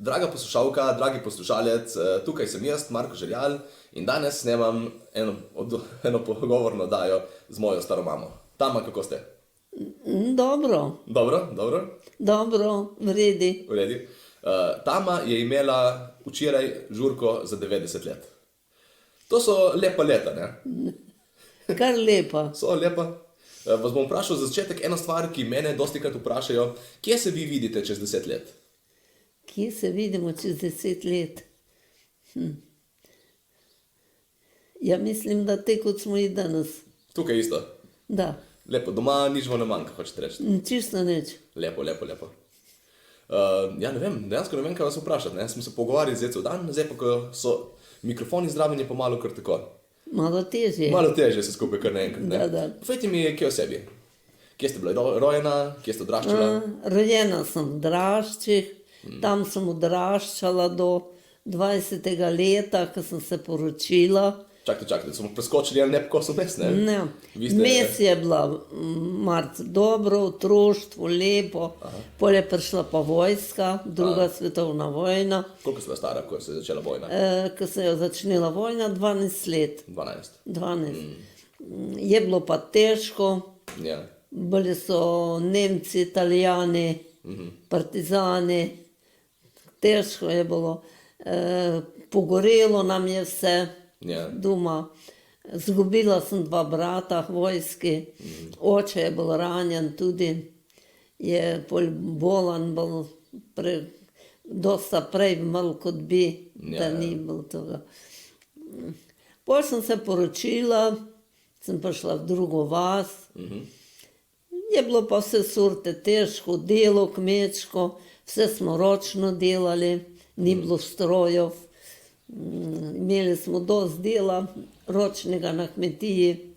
Draga poslušalka, dragi poslušalec, tukaj sem jaz, Marko Žerjal, in danes snemam eno pogovorno oddajo z mojo staro mamo. Tama, kako ste? Dobro, Dobro? v redu. V redu. Tama je imela včeraj žurko za 90 let. To so lepa leta, ne? Kar lepa. So lepa. Vas bom vprašal za začetek eno stvar, ki mene dostikrat vprašajo, kje se vi vidite čez 10 let? Kje se vidimo čez 10 let? Ja, mislim, da te, kot smo jih danes. Tukaj isto. Da, Lepo, doma nič vam ne manjka, hočete reči. čisto nič. Lepo. Ja, ne vem, dejansko ne vem, kaj vas vprašati, ne? Smo se pogovarjali zdaj cel dan, zdaj pa, ko so mikrofoni zraven, je pa malo kar tako. Malo težje. Malo težje se skupaj kar naenkrat, ne? Da. Povejte mi, kje o sebi? Kje ste bila rojena, kje ste odraščala? Rojena sem v Draščih, tam sem odraščala do 20. leta, ko sem se poročila. Čakajte, smo preskočili en lep kos vmes, ne? Ne, Vi ste- vmes je bila marc dobro, otroštvo, lepo, pol je prišla pa vojska, druga svetovna vojna. Koliko ste bila stara, ko se je začela vojna? Ko se je začela vojna, 12 let. 12. 12. Je bilo pa težko, Ja. bili so Nemci, Italijani, partizani, težko je bilo. Pogorelo nam je vse Ja. doma. Zgubila sem 2 brata v vojski, oče je bil ranjen tudi, je pol bolan bil, dosta prej malo kot bi, da ni bilo tega. Pol sem se poročila, sem prišla v drugo vas, je bilo pa vse sorte težko, delo kmečko, vse smo ročno delali, ni bilo strojev. Imeli smo dosti dela ročnega na kmetiji,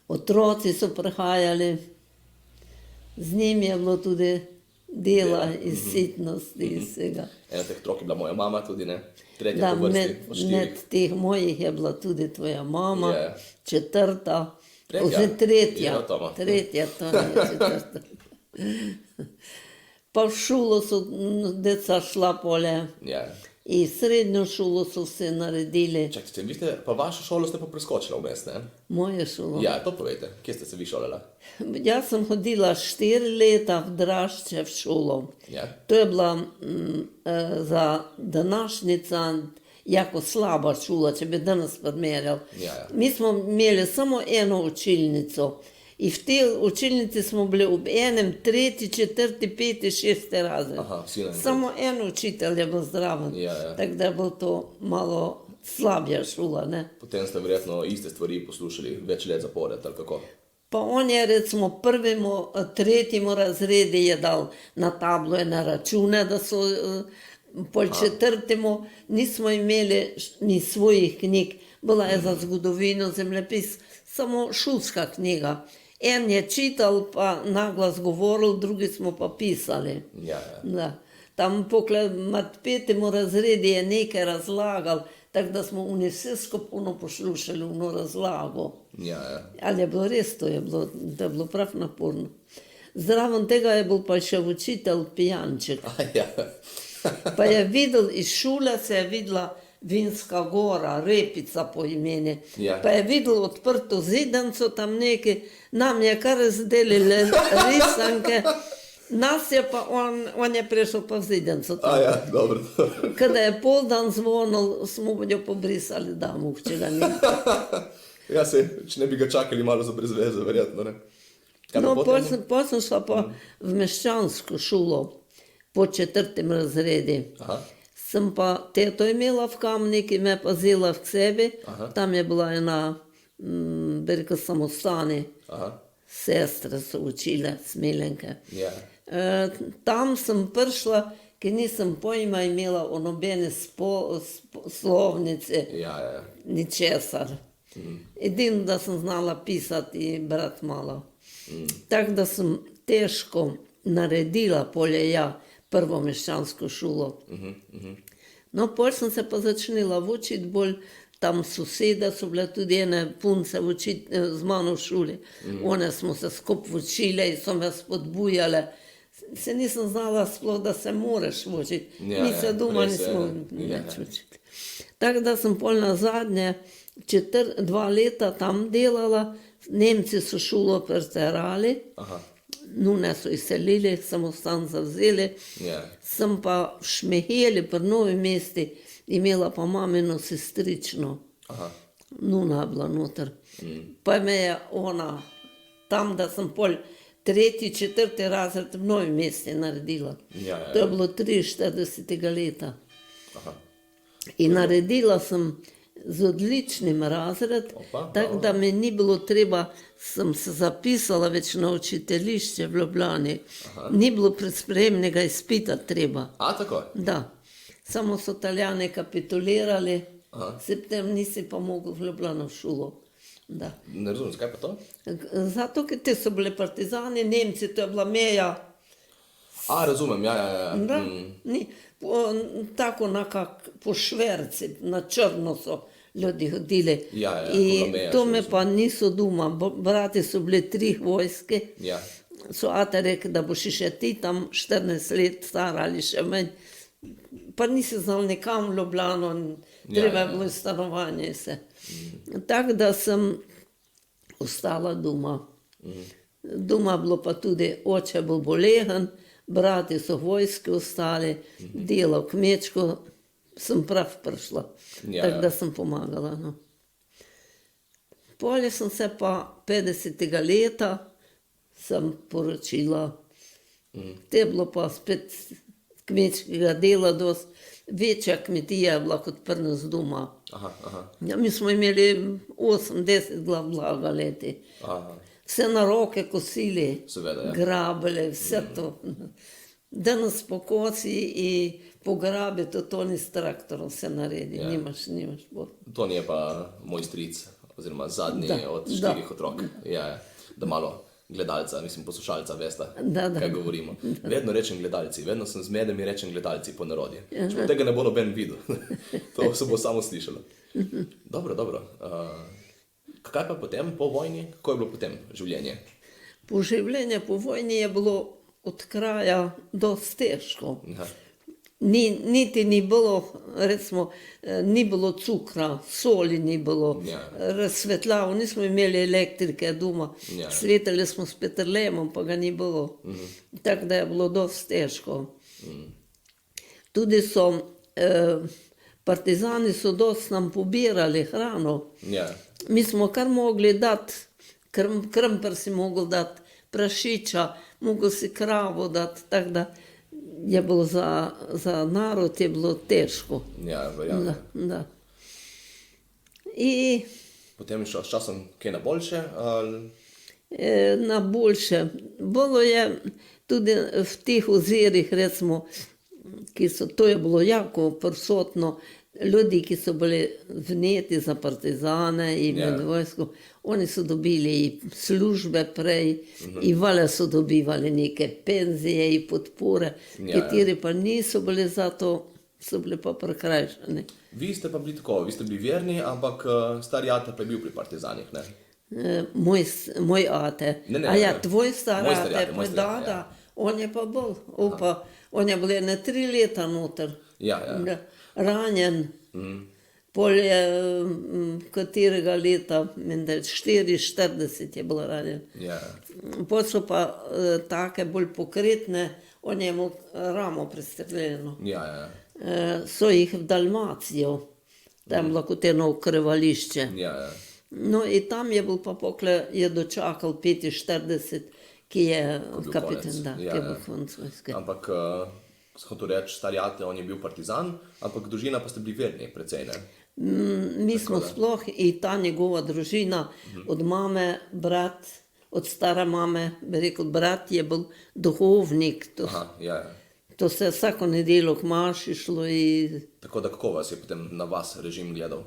otroci so prihajali, z njimi je bilo tudi dela iz sitnosti, iz vsega. Ena teh otrok je bila moja mama tudi, ne? Tretja Da, po vrsti med od 4. teh mojih je bila tudi tvoja mama, Ja. 4., Tretja? oziroma 3. Ja, Toma. 3., to ni 4. Pa v šolo so deca šla pole. Ja. In srednjo šolo so vse naredili, Čakajte, vi ste, pa vašo šolo ste pa preskočila vmes, ne? moje šolo. Ja, to povejte, kje ste se vi šolala? Jaz sem hodila 4 leta v Drašče v šolo. Ja. To je bila za današnjica jako slaba šola, če bi danes primerjali. Ja. Mi smo imeli samo eno učilnico. In v tej učilnici smo bili ob enem, 3., 4., 5., 6. razred. Aha, vsi naenkrat. Samo en učitelj je bil zraven. Ja. Tako da je bilo to malo slabja šola, ne. Potem ste verjetno iste stvari poslušali več let zapored, ali kako? Pa on je recimo 1., 3. razredu je dal na tablo ene račune, da so pol 4. nismo imeli ni svojih knjig, bila je za zgodovino, zemljepis, samo šolska knjiga. En je čital, pa naglas govoril, drugi smo pa pisali. Ja. Da. Tam med 5. razredu je nekaj razlagal, tako da smo oni vse skupaj poslušali ono razlago. Ja. Ali je bilo res, to je bilo, da je bilo prav naporno. Zraven tega je bil pa še učitelj pijanček. Ja. Pa je videl, iz šole se je videla Vinska gora, Repica po imeni. Ja. Pa je videl odprto zidanco tam nekaj, nam je kar razdelili risanke, nas je pa on je prišel pa v zidanco tam. Ja, dobro. Kada je pol dan zvonil, smo jo pobrisali domov, če ga ni. Ja, če ne bi ga čakali malo za brezveze, verjetno, ne? Kaj No, pa potem? pol sem šla pa v meščansko šolo po 4. razredu. Aha. Sem pa teto imela v Kamniki, me pa vzela k sebi, tam je bila ena, bi rekel, samostani, Aha. sestre so učile, Smelenke. Ja. Tam sem prišla, ker nisem pojma imela o nobeni slovnici, Ja. ničesar. Edino, da sem znala pisati in brati malo. Tako da sem težko naredila polje prvo meščansko šolo. No, pol sem se pa začela učiti bolj, tam sosede so bile tudi ene punce z mano v šoli. One smo se skupaj učile in so me spodbujale. se nisem znala sploh, da se moreš učiti. Ja, Mi se doma prej se- nismo ja. več učiti. Tako da sem pol na zadnje 2 leta tam delala, Nemci so šolo preterali, Aha, nune so izselili, samostan zavzeli, ja, sem pa v Šmeheli pri Novi mesti imela pa mamino sestrično, aha, nuna je bila noter. Pa me je ona tam, da sem pol 3., 4. razred v Novi mesti naredila. Ja, ja, To je ja. bilo 43. leta. aha. In naredila sem z odličnim razred, Opa, tako da mi ni bilo treba, sem se zapisala več na učiteljišče v Ljubljani. Ni bilo predsprejemnega izpita treba. A, tako? Da, samo so Italijani kapitulirali, Aha. septem nisi pa mogel v Ljubljano v šolo. Da. Ne razumem, zakaj pa to? Zato, ker te so bili partizani, Nemci, to je bila meja. A, razumem, ja, ja, ja. Da, ni, tako nekako po šverci, na črno so ljudi hodili. Ja, ja, In koga meja to še me razumem. pa niso doma, brati so bili 3 vojske. Ja, So ate rekli, da boš še ti tam 14 let star ali še manj. Pa nisi znal nikam v Ljubljano, treba je ja. bilo stanovanje se. Tako da sem ostala doma. Doma je bilo pa tudi oče bil bolehen, brati so vojski ostali, delal kmečko, sem prav prišla. Ja, Tako ja. da sem pomagala. No. Polje sem se pa 50. leta sem poročila. Te je bilo pa spet kmečkega dela dosti. Večja kmetija je bila kot pri nas doma. aha, aha, Ja, mi smo imeli 8-10 glav blaga leti. aha. Vse na roke kosili, Seveda, ja. grabili, vse to. Danes po kosi in pograbi, to ni s traktorom se naredi, Ja. nimaš bolj. To je pa moj stric, oziroma zadnji Da, od da. 4 otrok. Ja, ja. Da malo gledalca, mislim poslušalca, veste, Da. kaj govorimo. Vedno rečem gledalci, vedno sem zmeden in rečem gledalci po narodi. Čeprav tega ne bo noben videl, to se bo samo slišalo. Dobro, dobro. Kaj pa potem, po vojni, kako je bilo potem življenje? Življenje po vojni je bilo od kraja dosti težko. Aha. Niti ni bilo, recimo, ni bilo cukra, soli ni bilo, Ja. razsvetljavo, nismo imeli elektrike doma, Ja. svetili smo s petrlemom, pa ga ni bilo. Tako da je bilo dosti težko. Tudi so, partizani so dosti nam pobirali hrano. Ja, Mi smo kar mogli dati, krmpar si mogel dati, prašiča, mogel si kravo dati, tako da je bilo za narod je bilo težko. ja, verjamem. Da. In Potem je šlo s časom kaj na boljše, ali... na boljše. Bilo je tudi v teh ozirih, recimo, to je bilo jako prisotno, ljudi, ki so bili vneti za partizane in Ja. med vojsko, oni so dobili službe prej in vale so dobivali neke penzije in podpore, Ja. kateri pa niso bili za to, so bili pa prikrajšani. Vi ste pa bili tako, vi ste bili verni, ampak stari ata pa je bil pri partizanih, ne? Moj ate. Ne, A ja, ne. tvoj star Moj stari ate, ate, moj pa stari ate, da, on je pa bil, on je bil ene 3 leta noter. Ja, ja. Ja, ranjen. Pol je, katerega leta, menda 44 je bil ranjen. Ja, Pol so pa take bolj pokretne, on je imel ramo prestreljeno. ja, ja, So jih v Dalmacijo, tam bilo kot eno okrevališče. ja, ja. No, in tam je bil pa pokle, je dočakal 45, ki je bil kapitan, konec. da, Ja, ki je ja. bil konec vojske. Ampak, sem hotel reči, stari ate, on je bil partizan, ampak družina pa ste bili verni, precej, ne? Mi smo sploh, in ta njegova družina, od mame, brat, od stare mame, bi rekel, brat je bil duhovnik, Aha, ja, ja. to se je vsako nedeljo k maši šlo in Tako da kako vas je potem na vas režim gledal?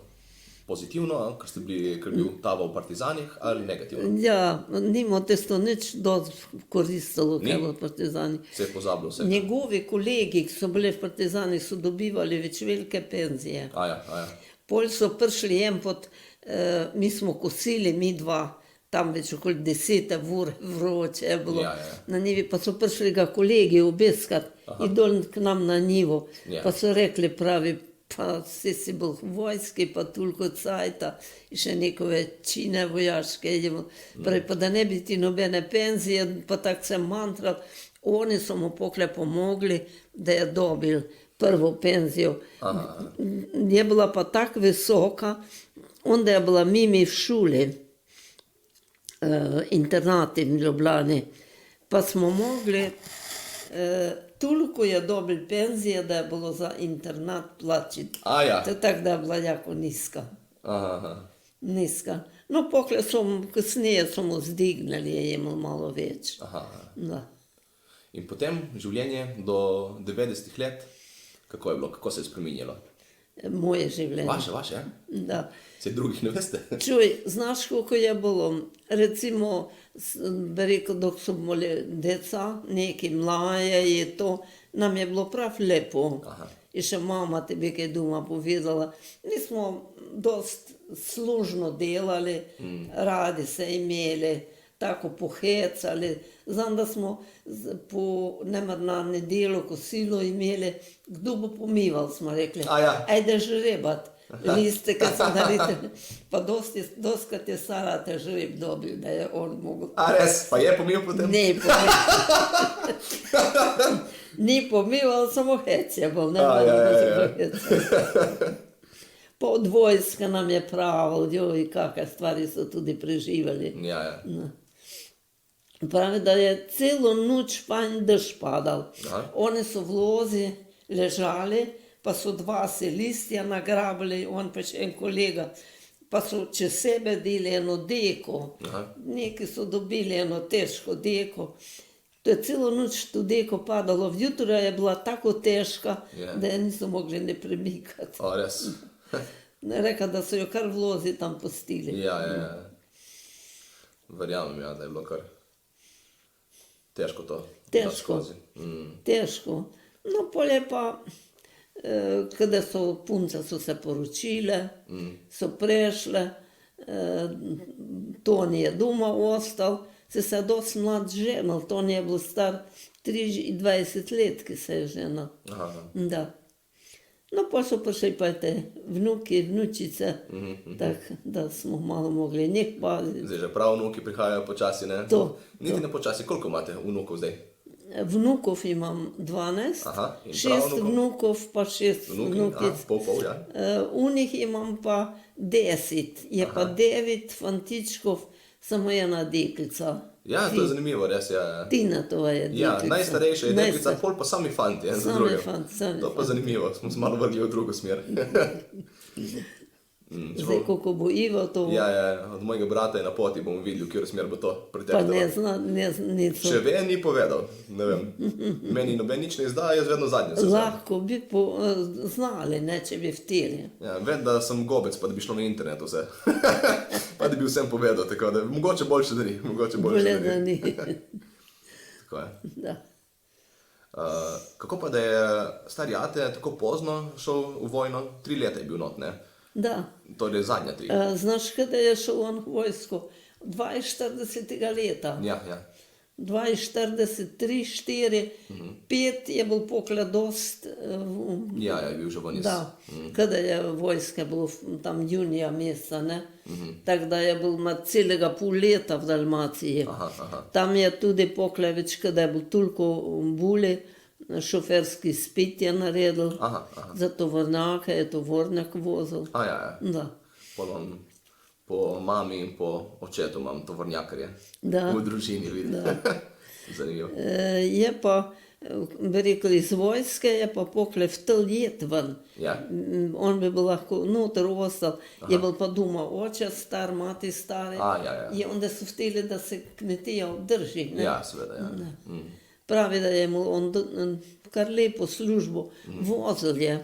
Pozitivno, ker ste bili, ker je bil tava v partizanih, ali negativno? ja, nima tisto nič dosti koristilo, Ni? kaj bo partizani. Se je pozabilo vse? Njegovi kolegi, ki so bili v partizanih, so dobivali več velike penzije. A ja, a ja. Pol so prišli en pot, mi smo kosili, mi dva, tam več okoli 10 ur vroče je bilo. Ja, ja. Na njivi pa so prišli ga kolegi obiskat in dol k nam na njivo. Ja. Pa so rekli, pravi, pa si bil v vojski, pa toliko cajta, in še neko večine vojaške. Pravi, pa da ne bi ti nobene penzije, pa tako se mantral. Oni so mu pokle pomogli, da je dobil prvo penzijo. Je bila pa tako visoka, onda je bila mimi v šuli, internati v Ljubljani, pa smo mogli, toliko je dobil penzije, da je bilo za internat plačiti. A ja. To je tako, da je bila jako nizka. Aha. Nizka. No, pokle kasneje so mu zdignili, je imel malo več. Aha. Da. In potem življenje do 90 let, kako je bilo, kako se je spreminjalo? Moje življenje. Vaše, ja? Da. Se drugih ne veste? Čuj, znaš, koliko je bilo? Recimo, bi rekel, dok so bili deca, neki mlaje je to, nam je bilo prav lepo. Aha. In še mama ti bi kaj doma povedala. Mi smo dost služno delali, radi se imeli, tako pohecali. Znam, da smo na nedeljo kosilo imeli, kdo bo pomival, smo rekli. A ja. Ajde žrebat, liste, kad so naredili. Pa doskrat je Sara te žreb dobil, da je on mogel. A res, pa je pomival potem? Ne pomival. Ni pomival, samo hec je bil, ne ja. hec. Pa od vojska nam je pravil, joj, kakve stvari so tudi preživeli. Ja, ja. Pravi, da je celo noč fajn dež padal. Aha. Oni so v lozi ležali, pa so dva se listja nagrabili, on pa še en kolega. Pa so čez sebe deli eno deko. Aha. Neki so dobili eno težko deko. To je celo noč to deko padalo. Vjutra je bila tako težka, Ja. da je niso mogli ne premikati. O, res. Reka, da so jo kar v lozi tam pustili. Ja. Verjamem, ja, da je bilo kar težko to. Težko. dati skozi. Težko. No, pol je pa, kada so punce so se poročile, so prešle, Toni je doma ostal, se je dosti mlad ženil, Toni je bil star 23 let, ki se je ženil. Aha. Da. No, pa so prišli pa te vnuki, vnučice, tako da smo malo mogli njih paziti. Zdaj že prav vnuki prihajajo počasi, ne? To, Niti ne počasi. Koliko imate vnukov zdaj? Vnukov imam 12, Aha, in 6 pravnukov? vnukov pa 6 vnukic. Pol, ja. U njih imam pa 10, je pa 9 fantičkov, samo ena deklica. Ja, to je zanimivo, res, ja. Tina tova je deklica. Ja, najstarejša je deklica, pol pa sami fanti, en za Sami drugim. fanti, sami To pa zanimivo, smo se malo vrgli v drugo smer. Zdaj, koliko bo Ivo to, Ja, od mojega brata je na poti, bomo videli, v katero smer bo to pa preteklo. ne zna, niso. Še ve, ni povedal, ne vem. Meni noben nič ne izda, jaz vedno zadnji sem. Lahko bi znali, ne, če bi hteli. Ja, vem, da sem gobec, pa da bi šlo na internet vse. Pa da bi vsem povedal, tako da mogoče boljše da ni, mogoče boljše Bolje, da da ni. ni. Tako je. Da. Kako pa, da je stari ate tako pozno šel v vojno? 3 leta je bil not, ne? Da. Torej zadnja 3. Znaš, kada je šel on v vojsko? 42. leta. Ja. 42, 3, 4, 5 je bil pokle dost. Ja, je bil že ven iz. Da, kada je vojska bilo tam junija meseca, ne? Tako da je bil celega pol leta v Dalmaciji. Aha. Tam je tudi pokle več, kada je bil toliko buli, šoferski spit je naredil, Aha. za tovornjake je tovornjak vozil. Ja. Da. Polom, po mami in po očetu imam tovornjakarje. Da. V družini vidim. Zanimivo. Je pa, bi rekel, iz vojske je pa pokle v tel jet ven. Ja. On bi bil lahko noter ostal, je bil pa doma oče star, mati stari. Ja. Je onda so hteli, da se kmetija obdrži. Ne? Ja, seveda, ja. Pravi, da je imel on kar lepo službo. Vozil je.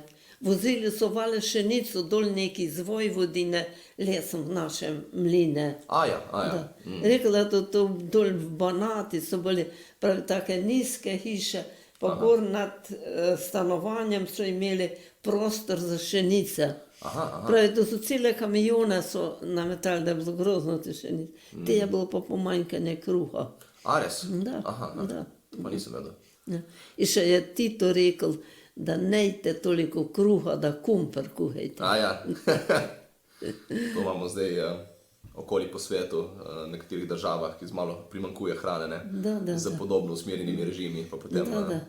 Vozili so vale šenico dol neki iz Vojvodine, lesom v naše mline. Ja. Rekla je, da dol v Banati so bili pravi take nizke hiše, pa gor nad stanovanjem so imeli prostor za šenice. Aha. Pravi, to so cele kamione so nametali, da je bilo grozno, te še ni. Te je bilo pa pomanjkanje kruha. A res? Da, Aha. da. Pa nisem vedel. Ja. In še je Tito rekel, da nejte toliko kruha, da kumper kuhajte. A ja. To imamo zdaj okoli po svetu, v nekaterih državah, ki malo primanjkuje hrane, ne? Da, Za podobno usmerjenimi režimi, pa potem... Da.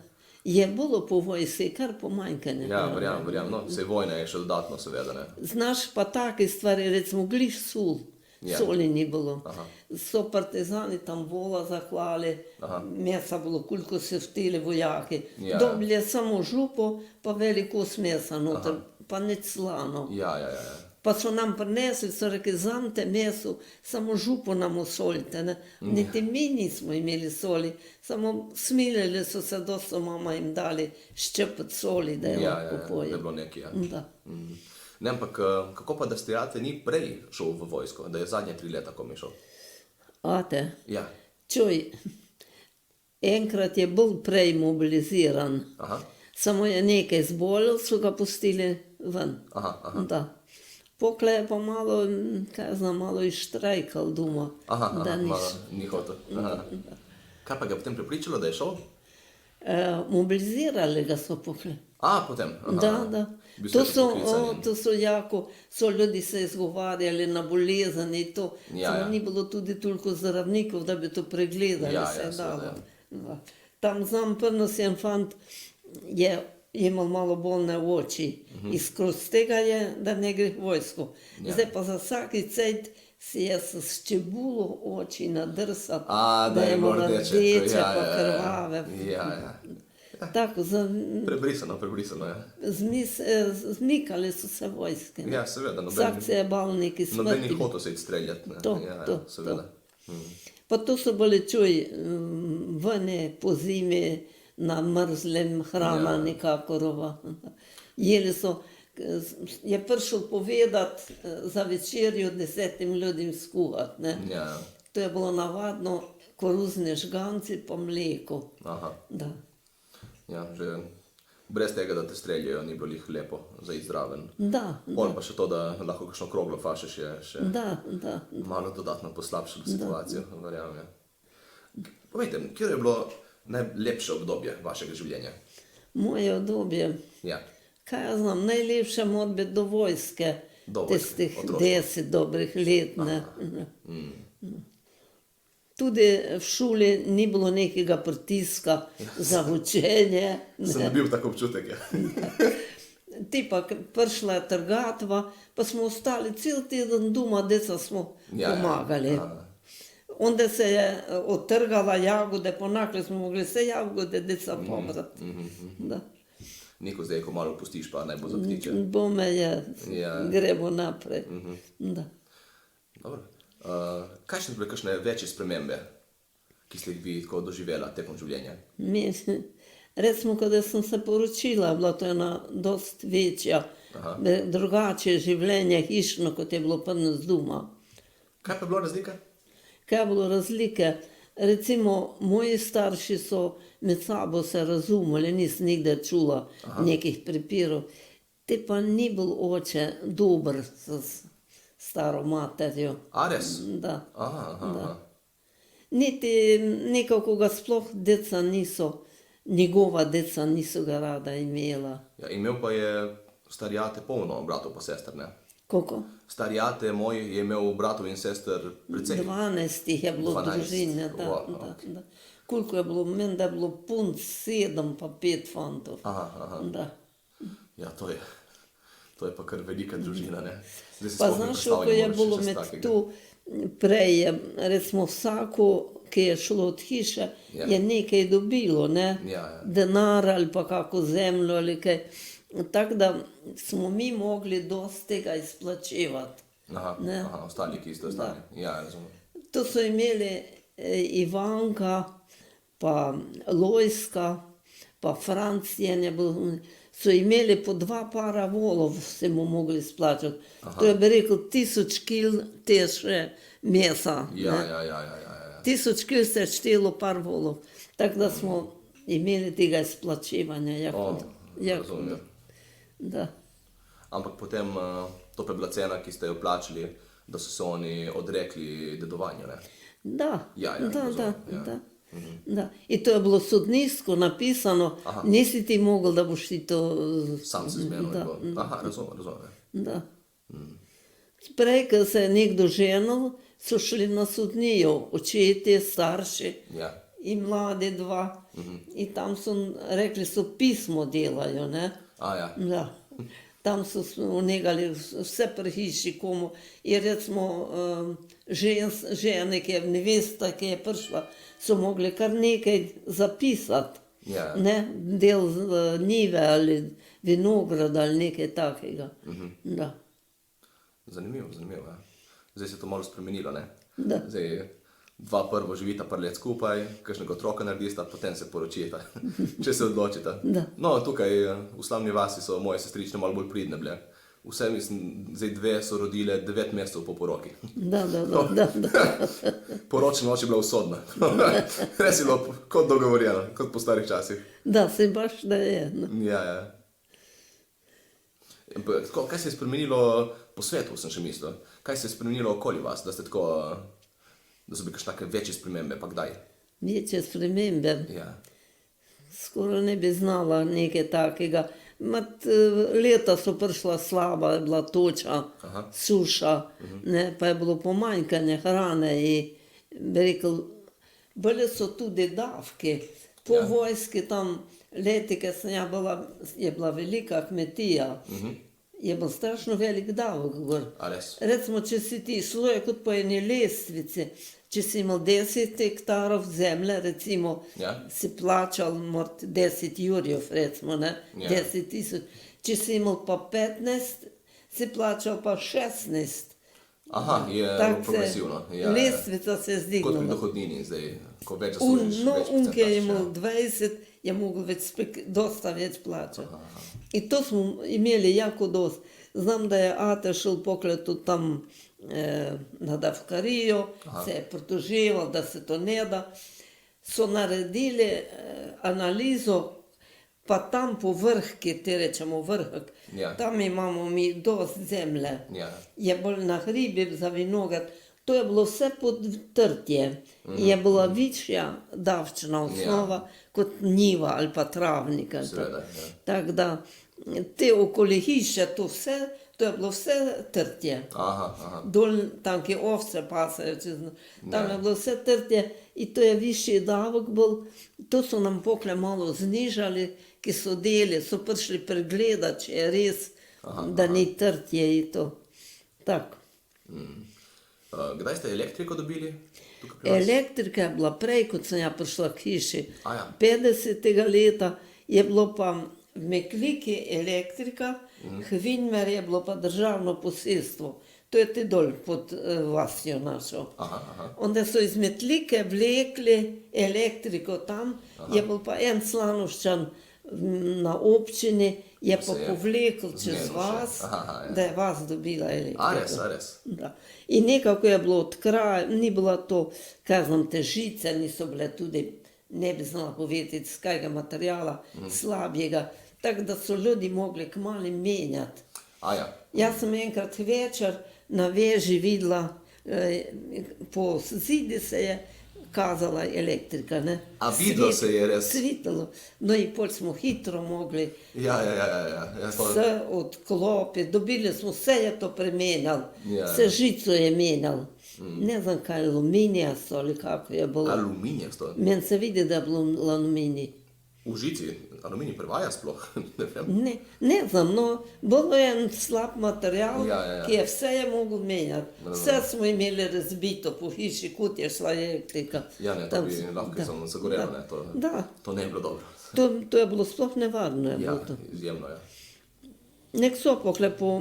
Je bilo po vojsi kar pomanjkanje. Ja, verjamem. No, sej vojna je še dodatno, seveda, ne. Znaš pa take stvari, recimo gliš sul, Ja. soli ni bilo. Aha. So partizani tam vola zaklali, mesa bilo, koliko se šteli vojaki. Ja. Dobili je samo župo, pa veliko mesa noter, pa nič slano. Ja. Pa so nam prinesli, so rekli, zamte meso, samo župo nam usolite. Ne? Niti mi nismo imeli soli, samo smilili so se, dosto mama jim dali ščepati soli, da je lahko Da je poje. bilo nekaj, ja. Da. Ne, ampak kako pa, da Stojate ni prej šel v vojsko, da je zadnje 3 leta, ko mi šel? Ate, Ja. čuj, enkrat je bil prej mobiliziran, Aha. samo je nekaj zbolel, so ga pustili ven. Aha. Da. Pokle je pa malo, kaj znam, malo ištrajkal doma. Aha, da malo ni hotel. Aha. Kaj pa ga je potem prepričalo, da je šel? Mobilizirali ga so pokle. A, potem? Aha. Da. Bil To ste so, poklicani. to so jako, so ljudi se izgovarjali na bolezen in to. Ja, Samo ja. ni bilo tudi toliko zdravnikov, da bi to pregledali, Ja, se je seveda, dalo. ja. Ja. Tam znam prnos en fant je imel malo bolne oči. In skozi tega je, da ne gre v vojsko. Ja. Zdaj pa za vsaki cajt si je s čebulo oči nadrsal, A, da je bilo rdeče. rdeče pa krvave. Ja. Tako, Prebrisano, ja. zmikali so se vojske. Ja, seveda, Vsak se je bal neki noben smrti. ni hotel se iti streljati, ne. To, Ja, to, seveda. Pa to so bili, čuj, vene po zimi, na mrzlem hrana Ja. nikakorova. Jeli so, je prišel povedati za večerjo 10 ljudem skuhati, ne. Ja. To je bilo navadno koruzne žganci pa mleko. Aha. Da. Ja, že brez tega, da te streljajo, ni bilo jih lepo za iti zraven. Da, Pol pa še to, da lahko kakšno kroglo fašeš, je še da. malo dodatno poslabšalo situacijo, verjamem. Ja. Povejte, kje je bilo najlepše obdobje vašega življenja? Moje obdobje. Ja. Kaj jaz znam, najlepše mora biti do vojske, Do vojske, tistih otroštvo. 10 dobrih let. Ne. Tudi v šoli ni bilo nekega pritiska za učenje. Sem dobil tako občutek, ja. Ti pa prišla je trgatva, pa smo ostali cel teden doma, deca smo pomagali. Ja. Onda se je otrgala jagode, ponakle smo mogli vse jagode, deca pobrati. Da. Niko zdaj, ko malo pustiš, pa naj bo za ptiče. Bome je, Ja. gremo naprej. Da. Dobro. Kaj so bile kakšne večje spremembe, ki ste jih vi tako doživela tekom življenja? Recimo, kada sem se poročila, bila to ena dost večja, drugače življenje hišno, kot je bilo pri nas doma. Kaj pa je bilo razlika? Kaj je bilo razlike? Recimo, moji starši so med sabo se razumeli, nisem nikdar čula nekih prepirov. Te pa ni bil oče dober s staro materjo. A res? Da. Aha. Niti nekako ga sploh deca niso, njegova deca niso ga rada imela. Ja, imel pa je starijate polno bratov pa sester, ne? Koliko? Starijate moj je imel bratov in sester precej. 12 jih je bilo 12, družine. wow, Da. Koliko je bilo? Meni da je bilo punc 7 pa 5 fantov. Aha. Da. Ja, to je pa kar velika družina, ne? Zdaj si Pa sploh ne znaš, ko predstavljam, je moraš bilo še med takega. tu prej, je, recimo vsako, ki je šlo od hiše, Ja. je nekaj dobilo, ne? Ja. Denar ali pa kako zemljo ali kaj. Tako da smo mi mogli dosti tega izplačevati. Aha, ostali, ki ste ostali. Ja, razumem. To so imeli Ivanka, pa Lojska, pa Franc je bil, so imeli po 2 para volov, se mu mogli splačati. To je bi rekel 1000 kil teže mesa. Ja. 1000 kil se je štelo par volov. Tako da smo imeli tega izplačevanja. Razumem. Da. Ampak potem to pa je bila cena, ki ste jo plačali, da so se oni odrekli dedovanju, ne? Da, Ja, da, razumem, da, ja. da. Da. I to je bilo sodniško napisano, nisi ti mogel, da boš ti to... Sam se zmenil. Da, Aha, razumem. da. Prej, ko se je nekdo ženil, so šli na sodnijo, očetje, starši Ja. in mladi dva. In tam so rekli, so pismo delajo, ne? A ja. Da. Tam so negali vse pri hiši komu. In recimo žene, ki je nevesta, ki je prišla, so mogli kar nekaj zapisati. Ja. Ne? Del njive ali vinograda ali nekaj takega. Da. Zanimivo, ja. Zdaj se je to malo spremenilo, ne? Da. Zdaj, dva prvo živita par let skupaj, kakšnega otroka naredita, potem se poročita, če se odločita. Da. No, tukaj v Slavni vasi so moje sestrične malo bolj pridne bile. Vse, mislim, zdaj dve so rodile 9 mesecev po poroki. Da. Poročna noč je bila usodna. Res je bilo kot dogovorjeno, kot po starih časih. Da, se baš da je. No. Ja. Kaj se je spremenilo po svetu, sem še mislil? Kaj se je spremenilo okoli vas, da ste tako, da so bile kakšne večje spremembe, pa kdaj? Večje spremembe. Ja. Skoraj ne bi znala nekaj takega. Leta so prišla slaba, je bila toča, suša, ne, pa je bilo pomanjkanje hrane in bi rekel, bile so tudi davke. Po vojski tam leti, ko sem ja bila, je bila velika kmetija, je bil strašno velik davek gor. A res? Recimo, če si ti šlo je kot po eni lestvici, če si imel 10 hektarov zemlje, recimo, si plačal 10 jurjev, recimo, ne, 10 000. Če si imel pa 15, si plačal pa 16. Aha, je progresivno. Lestvica se je zdignila. Kot pri dohodnini zdaj, ko več zaslužiš, No, več ki je procent imel 20, je mogel dosta več plačati. In to smo imeli jako dost. Znam, da je ate šel pokletu tam na davkarijo, se je pritoževal, da se to ne da. So naredili analizo, pa tam po vrh, ki ti rečemo vrhek, tam imamo mi dost zemlje. Je bolj na hribi za vinograd. To je bilo vse pod trtje. Je bila višja davčna osnova kot njiva ali pa travnika. Tako da te okoli hiše, to je bilo vse trtje. Dol, tam, ki ovce pasajo, tam je bilo vse trtje in to je višji davek bil. To so nam pokle malo znižali, ki so deli, so prišli pregledati, če je res, da ni trtje in to. Tako. Kdaj ste elektriko dobili? Elektrika je bila prej, kot sem ja prišla k hiši. 50. leta je bilo pa v Mekliki elektrika, Hvinmer je bilo pa državno posestvo. To je te dol pod vasjo našo. Onda so iz Metlike vlekli elektriko tam, je bil pa en Slanovščan na občini, je pa povlekel čez vas, da je vas dobila elektriko. A res? Da. In nekako je bilo od kraja, ni bila to, kaj znam, težice, niso bile tudi, ne bi znala povedati, z kajega materijala, slabjega, tako da so ljudi mogli kmalo menjati. Jaz sem enkrat večer na veži videla, po zidi se je kazala elektrika, ne. A videlo se je res? Svitalo. No in pol smo hitro mogli Ja. vse odklopiti, dobili smo, vse je to premenjal, vse žico je menjal. Ne znam kaj, aluminijasto ali kako je bilo. Aluminijasto? Meni se vidi, da je bilo aluminij. V žici aluminij prevaja sploh? Ne vem. Ne znam, no, bilo je en slab material, ki je vse je mogel menjati. Vse smo imeli razbito po hiši, kot je šla elektrika. Ja, ne, to bi lahko zagorelo, ne, to ne je bilo dobro. To je bilo sploh nevarno. Ja, izjemno, ja. Nek Sopok lepo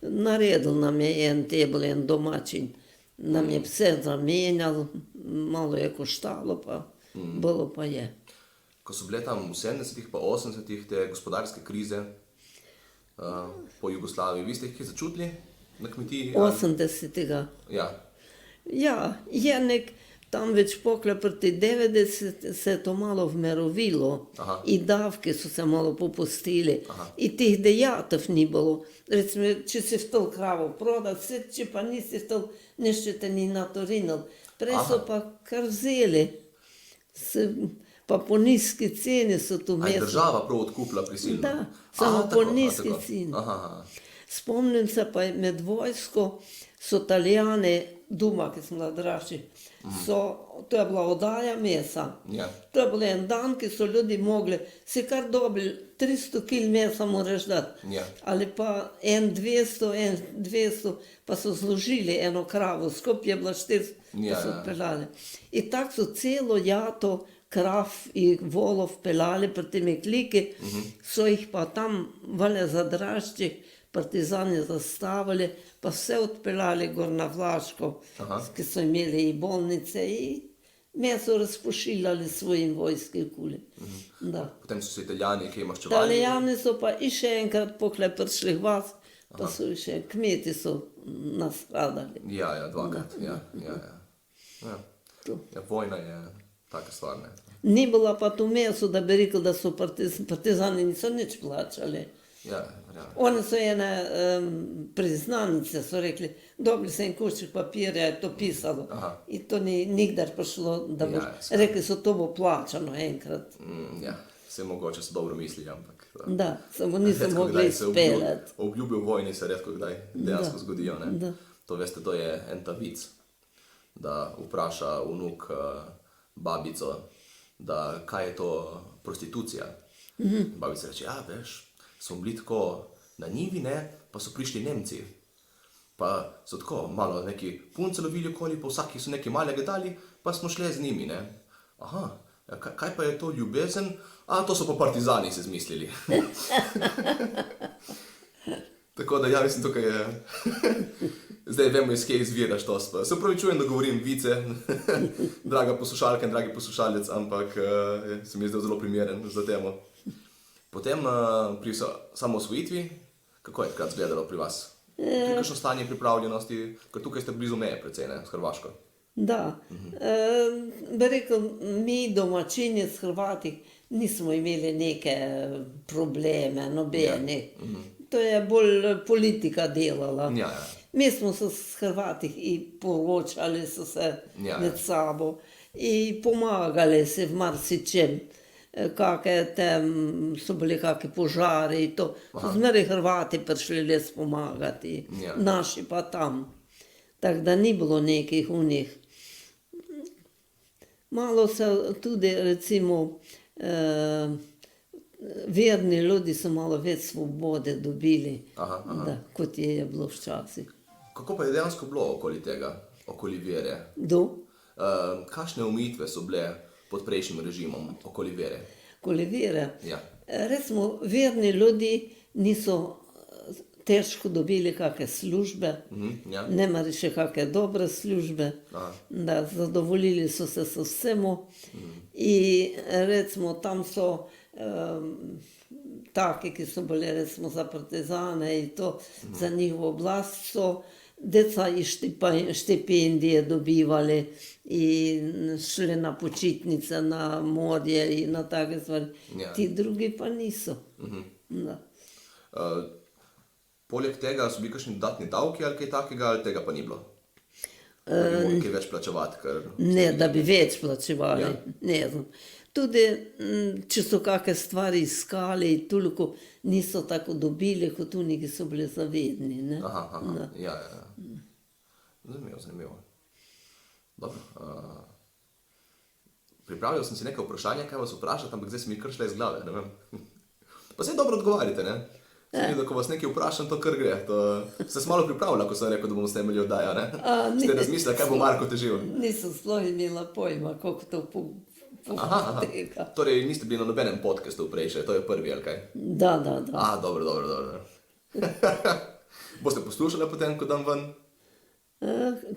naredil nam je en tebel, en domačin. Nam je vse zamenjal, malo je koštalo, pa bilo pa je. Ko so bile tam v 70-ih pa 80-ih te gospodarske krize po Jugoslaviji, vi ste jih začutili na kmetiji? 80-ega. Ja. Ja, je nek, tam već pokle proti 90 se je to malo vmerovilo. Aha. I davke so se malo popustili. Aha. I tih dejatov ni bilo. Recimo, če si vtel kravo prodati, če pa nisi vtel, nišče te ni natorinil. Prej so Aha. pa kar vzeli. Pa po nizki ceni so tu A je meso. država prav odkupila prisilno? Da, samo Aha, po tako, nizki tako. ceni. Aha, aha. Spomnim se pa med vojsko, so Italijani, doma, ki smo odrašči, to je bila oddaja mesa. Ja. To je bil en dan, ki so ljudi mogli, si kar dobili 300 kg mesa moraš dati. Ja. Ali pa 200, pa so zložili eno kravo, skupaj je bila 400, Ja, pa so ja. odpeljali. In tako so celo jato krav in volov peljali pri temi kliki, so jih pa tam vale za draščih partizani zastavili, pa vse odpeljali gor na Vlaško, Aha. ki so imeli i bolnice i meso razpošiljali svojim vojskim kuli. Da. Potem so se Italijani, ki maščevali. Italijani so pa i še enkrat pokle prišli v vas, pa so še kmeti so nastradali. Ja, ja, dvakrat. Ja, ja, ja. Ja. To. Ja, vojna je taka stvar, ne. Ni bila pa to meso, da bi rekel, da so partizani niso nič plačali. Ja, ja. Oni so ene priznanice, so rekli, dobili so en košček papirja, je to pisalo. Aha. In to ni nikdar prišlo, da bo, Ja, seveda. rekli so, to bo plačano enkrat. Ja, vse mogoče so dobro mislili, ampak... Da, samo niso Redko mogli kdaj se izpeljati. Obljube v vojni se redko kdaj dejansko Da. zgodijo, ne. Da. To veste, to je en ta vic, da vpraša vnuk babico, da kaj je to prostitucija. Babica reče, ja, veš, smo bili tako na njivi, ne, pa so prišli Nemci. Pa so tako malo neki punce lovili okoli, pa vsaki so nekaj malega dali, pa smo šli z njimi, ne. Aha, ja, kaj pa je to ljubezen? A, to so pa partizani se zmislili. Tako da ja, mislim, tukaj je... Zdaj vemo, iz kje izviraš to. Se upravičujem, da govorim vice, draga poslušalka in dragi poslušalec, ampak se mi je zdel zelo primeren za temo. Potem pri samoosvojitvi, kako je takrat izgledalo pri vas? Kakšno stanje pripravljenosti, ker tukaj ste blizu meje precej, ne, s Hrvaško. Da, bi rekel, mi domačini s Hrvati nismo imeli neke probleme, nobene. To je bolj politika delala. Ja, ja. Mi smo se s Hrvati i poročali so se Ja. med sabo i pomagali se v marsičem. So bili kakšni požari in to. So zmeraj Hrvati prišli les pomagati, Ja. naši pa tam. Tako da ni bilo nekih unih. Malo se tudi, recimo, verni ljudi so malo več svobode dobili, Aha, aha. da, kot je bilo včasih. Kako pa je dejansko bilo okoli tega, okoli vere? Kakšne omejitve so bile pod prejšnjim režimom okoli vere? Okoli vere. Ja. Recimo, verni ljudi niso težko dobili kakšne službe, Ja. nemali še kakšne dobre službe, Aha. da zadovoljili so se s vsemu. In recimo tam so taki, ki so bili recimo za partizane in to za njihovo oblast so deca iz štipendije dobivali in šli na počitnice, na morje in na take stvari. Ja. Ti drugi pa niso. Da. Poleg tega so bili kakšni dodatni davki ali kaj takega, ali tega pa ni bilo? Da bi morali kaj več plačevati, ker... Ne, da bi več plačevali. Ja. Ne znam. Tudi, če so kakšne stvari iskali, toliko niso tako dobili, kot oni, ki so bili zavedni. Ne? Aha, aha, Da. ja, ja. Zanimivo, zanimivo. Dobro. Pripravljal sem si nekaj vprašanja, kaj vas vprašati, ampak zdaj se mi kar šle iz glave, ne vem. Pa saj dobro odgovarjate, ne? Se mi, da ko vas nekaj vprašam, to kar gre. Ste se malo pripravljali, ko sem rekel, da bomo snemali oddajo, ne? Ste razmislili, kaj bo Marko težil? Nisem sploh imela pojma, kako to Aha. poteka. Torej niste bili na nobenem podcastu prej še, to je prvi, ali kaj? Da, da, da. A, dobro. Boste poslušali potem, ko dam ven?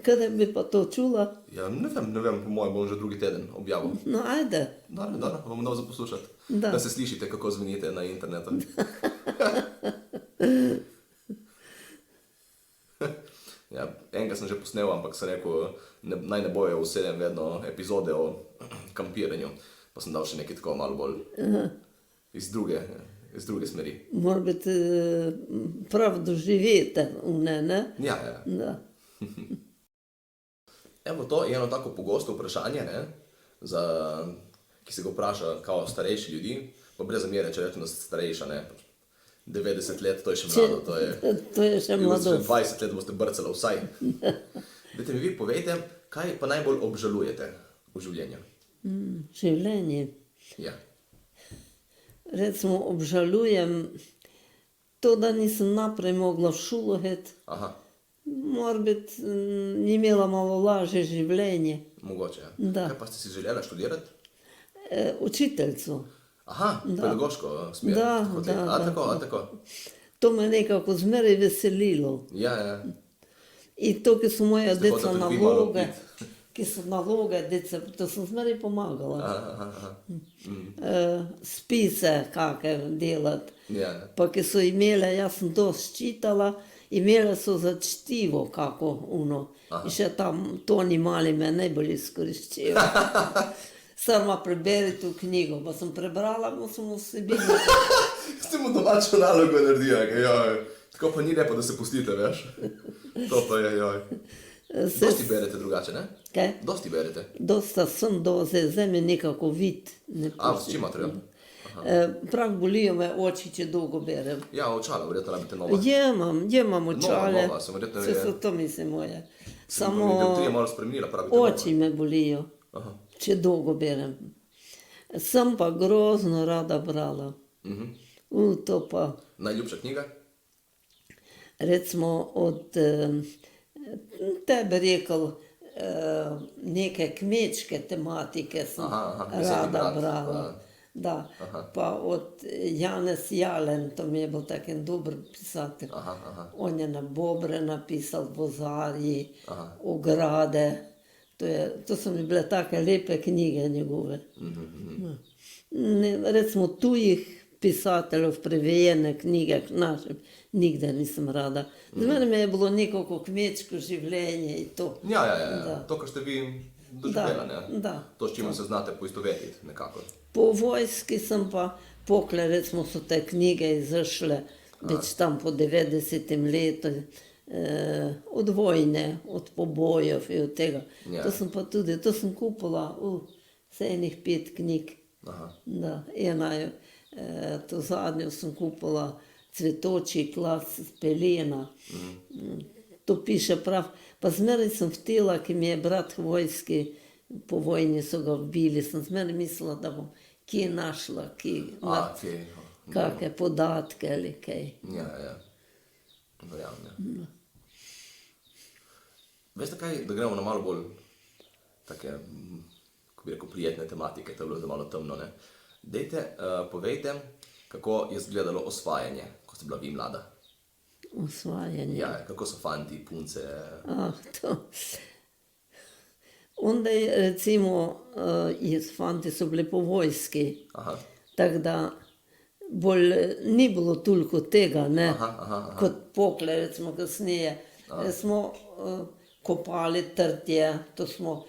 Kada bi pa to čula? Ja, ne vem, po mojem bom že drugi teden objavil. No, ajde. Dobro, bomo dal za poslušati. Da. Da se slišite, kako zvenite na internetu. Ja, Ja, enega sem že posnel, ampak sem rekel, naj ne bojo vse vedno epizode o kampiranju. Pa sem dal še nekaj tako malo bolj iz druge smeri. Mora biti prav doživete, ne? Ja, ja. Da. Evo, to je eno tako pogosto vprašanje, ne, ki se ga vpraša kao starejši ljudi, pa brez zamere, če rečem, da ste starejša, ne, 90 let, to je še mlado, To je še mladost. 20 let boste brcali vsaj. Dajte mi vi povejte, kaj pa najbolj obžalujete v življenju? Življenje. Ja. Recimo obžalujem to, da nisem naprej mogla v šolo iti. Aha, Mora biti, ni imela malo lažje življenje. mogoče, ja. Da. Kaj pa ste si želela študirati? Učiteljstvo. Aha, pedagoško smer. Da, ste hoteli. da, A da, tako, a da. tako. To me nekako zmeraj veselilo. Ja, ja. In to, ki so moje Ste deca hoteli vi malo naloge, piti. ki so naloge, deca, to sem zmeraj pomagala. Aha. Spise kakve delati. Ja, Pa ki so imele, jaz sem to ščitala, imele so za čtivo kako uno. In še tam Toni Mali me najbolj izkoriščil. Sama preberi to knjigo, pa sem prebrala, pa sem vsebino. Ste mu domačo nalogo naredili, joj. Tako pa ni lepo, da se pustite, veš. To pa je, joj. Dosti berete drugače, ne? Kaj? Dosti berete. Dosta sem zdaj mi nekako vid. Ne A, s čim imate? Prav bolijo me oči, če dolgo berem. Ja, očala, verjetno rabite nova. Jemam očale. Nova, sem verjetno Vse je. so to misli moje. Samo... Samo je malo spremenila, pravite nova. oči me bolijo, Aha. če dolgo berem. Sem pa grozno rada brala. To pa, Najljubša knjiga? recimo od tebe rekel, neke kmečke tematike sem Deseti rada brat, brala. Da, pa od Janez Jalen, to mi je bil tak en dober pisatelj. On je na Bobre napisal, Vozarji, Ograde. To so mi bile take lepe knjige njegove. Recimo tujih pisateljev, prevejene knjige k našim, nikdar nisem rada. Zmeraj mi je bilo nekako kmečko življenje in to. Ja. Da. To, kar ste vi doživela, ne? Da. To, s čimer se znate poistovetiti, nekako. Po vojski sem pa pokle, recimo so te knjige izašle, več tam po 90. letu, od vojne, od pobojev in od tega. Ja. To sem pa tudi, to sem kupila, vse enih 5 knjig. Da, ena je, to zadnjo sem kupila Cvetoči klas Pelena. To piše prav, pa zmeraj sem htela, ki mi je brat v vojski, po vojni so ga ubili, sem zmeraj mislila, da bom kje našla, kakšne podatke ali kaj. Ja. Verjamem, ja. Veste kaj, da gremo na malo bolj take, ko bi rekel, prijetne tematike, to je bilo zdaj malo temno, ne? Dajte, povejte, kako je izgledalo osvajanje, ko ste bila vi mlada. Osvajanje. Ja, kako so fanti, punce. To. Onda je, recimo, fanti so bili po vojski, tako da bolj ni bilo toliko tega, ne, kot pokle, recimo, kasneje. Smo kopali trtje, to smo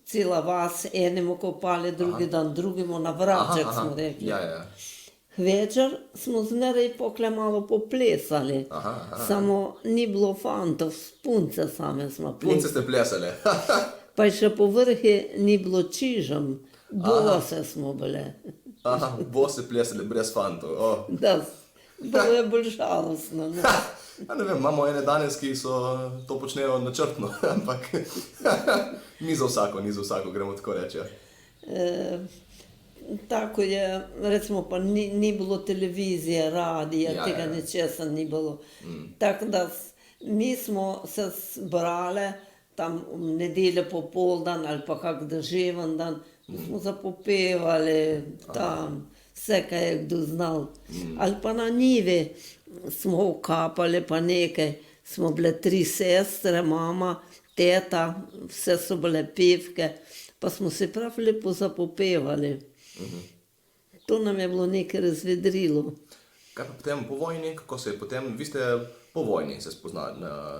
cela vas, enemu kopali, drugi dan drugemu na vraček, smo rekli. Ja. Večer smo zmeraj pokle malo poplesali, samo ni bilo fantov, punce same smo plesali. Punce ste plesale. Pa še po vrhi ni bilo čižem, bose smo bile. Bose plesale brez fantov. Da, bilo je bolj žalostno. Ne? Ja, ne vem, imamo ene danes, ki so to počnejo načrtno, ampak ni za vsako, gremo tako reči. Tako je, recimo pa ni bilo televizije, radija, tega ničesar ni bilo. Tako da mi smo se zbrale tam v nedeljo popoldan ali pa kak deževen dan, smo zapopevali tam, vse, kaj je kdo znal. Ali pa na njivi smo okapali pa nekaj, smo bile 3 sestre, mama, teta, vse so bile pevke, pa smo se prav lepo zapopevali. To nam je bilo nekaj razvedrilo. Kaj pa potem po vojni, kako se je potem, vi ste po vojni se spoznali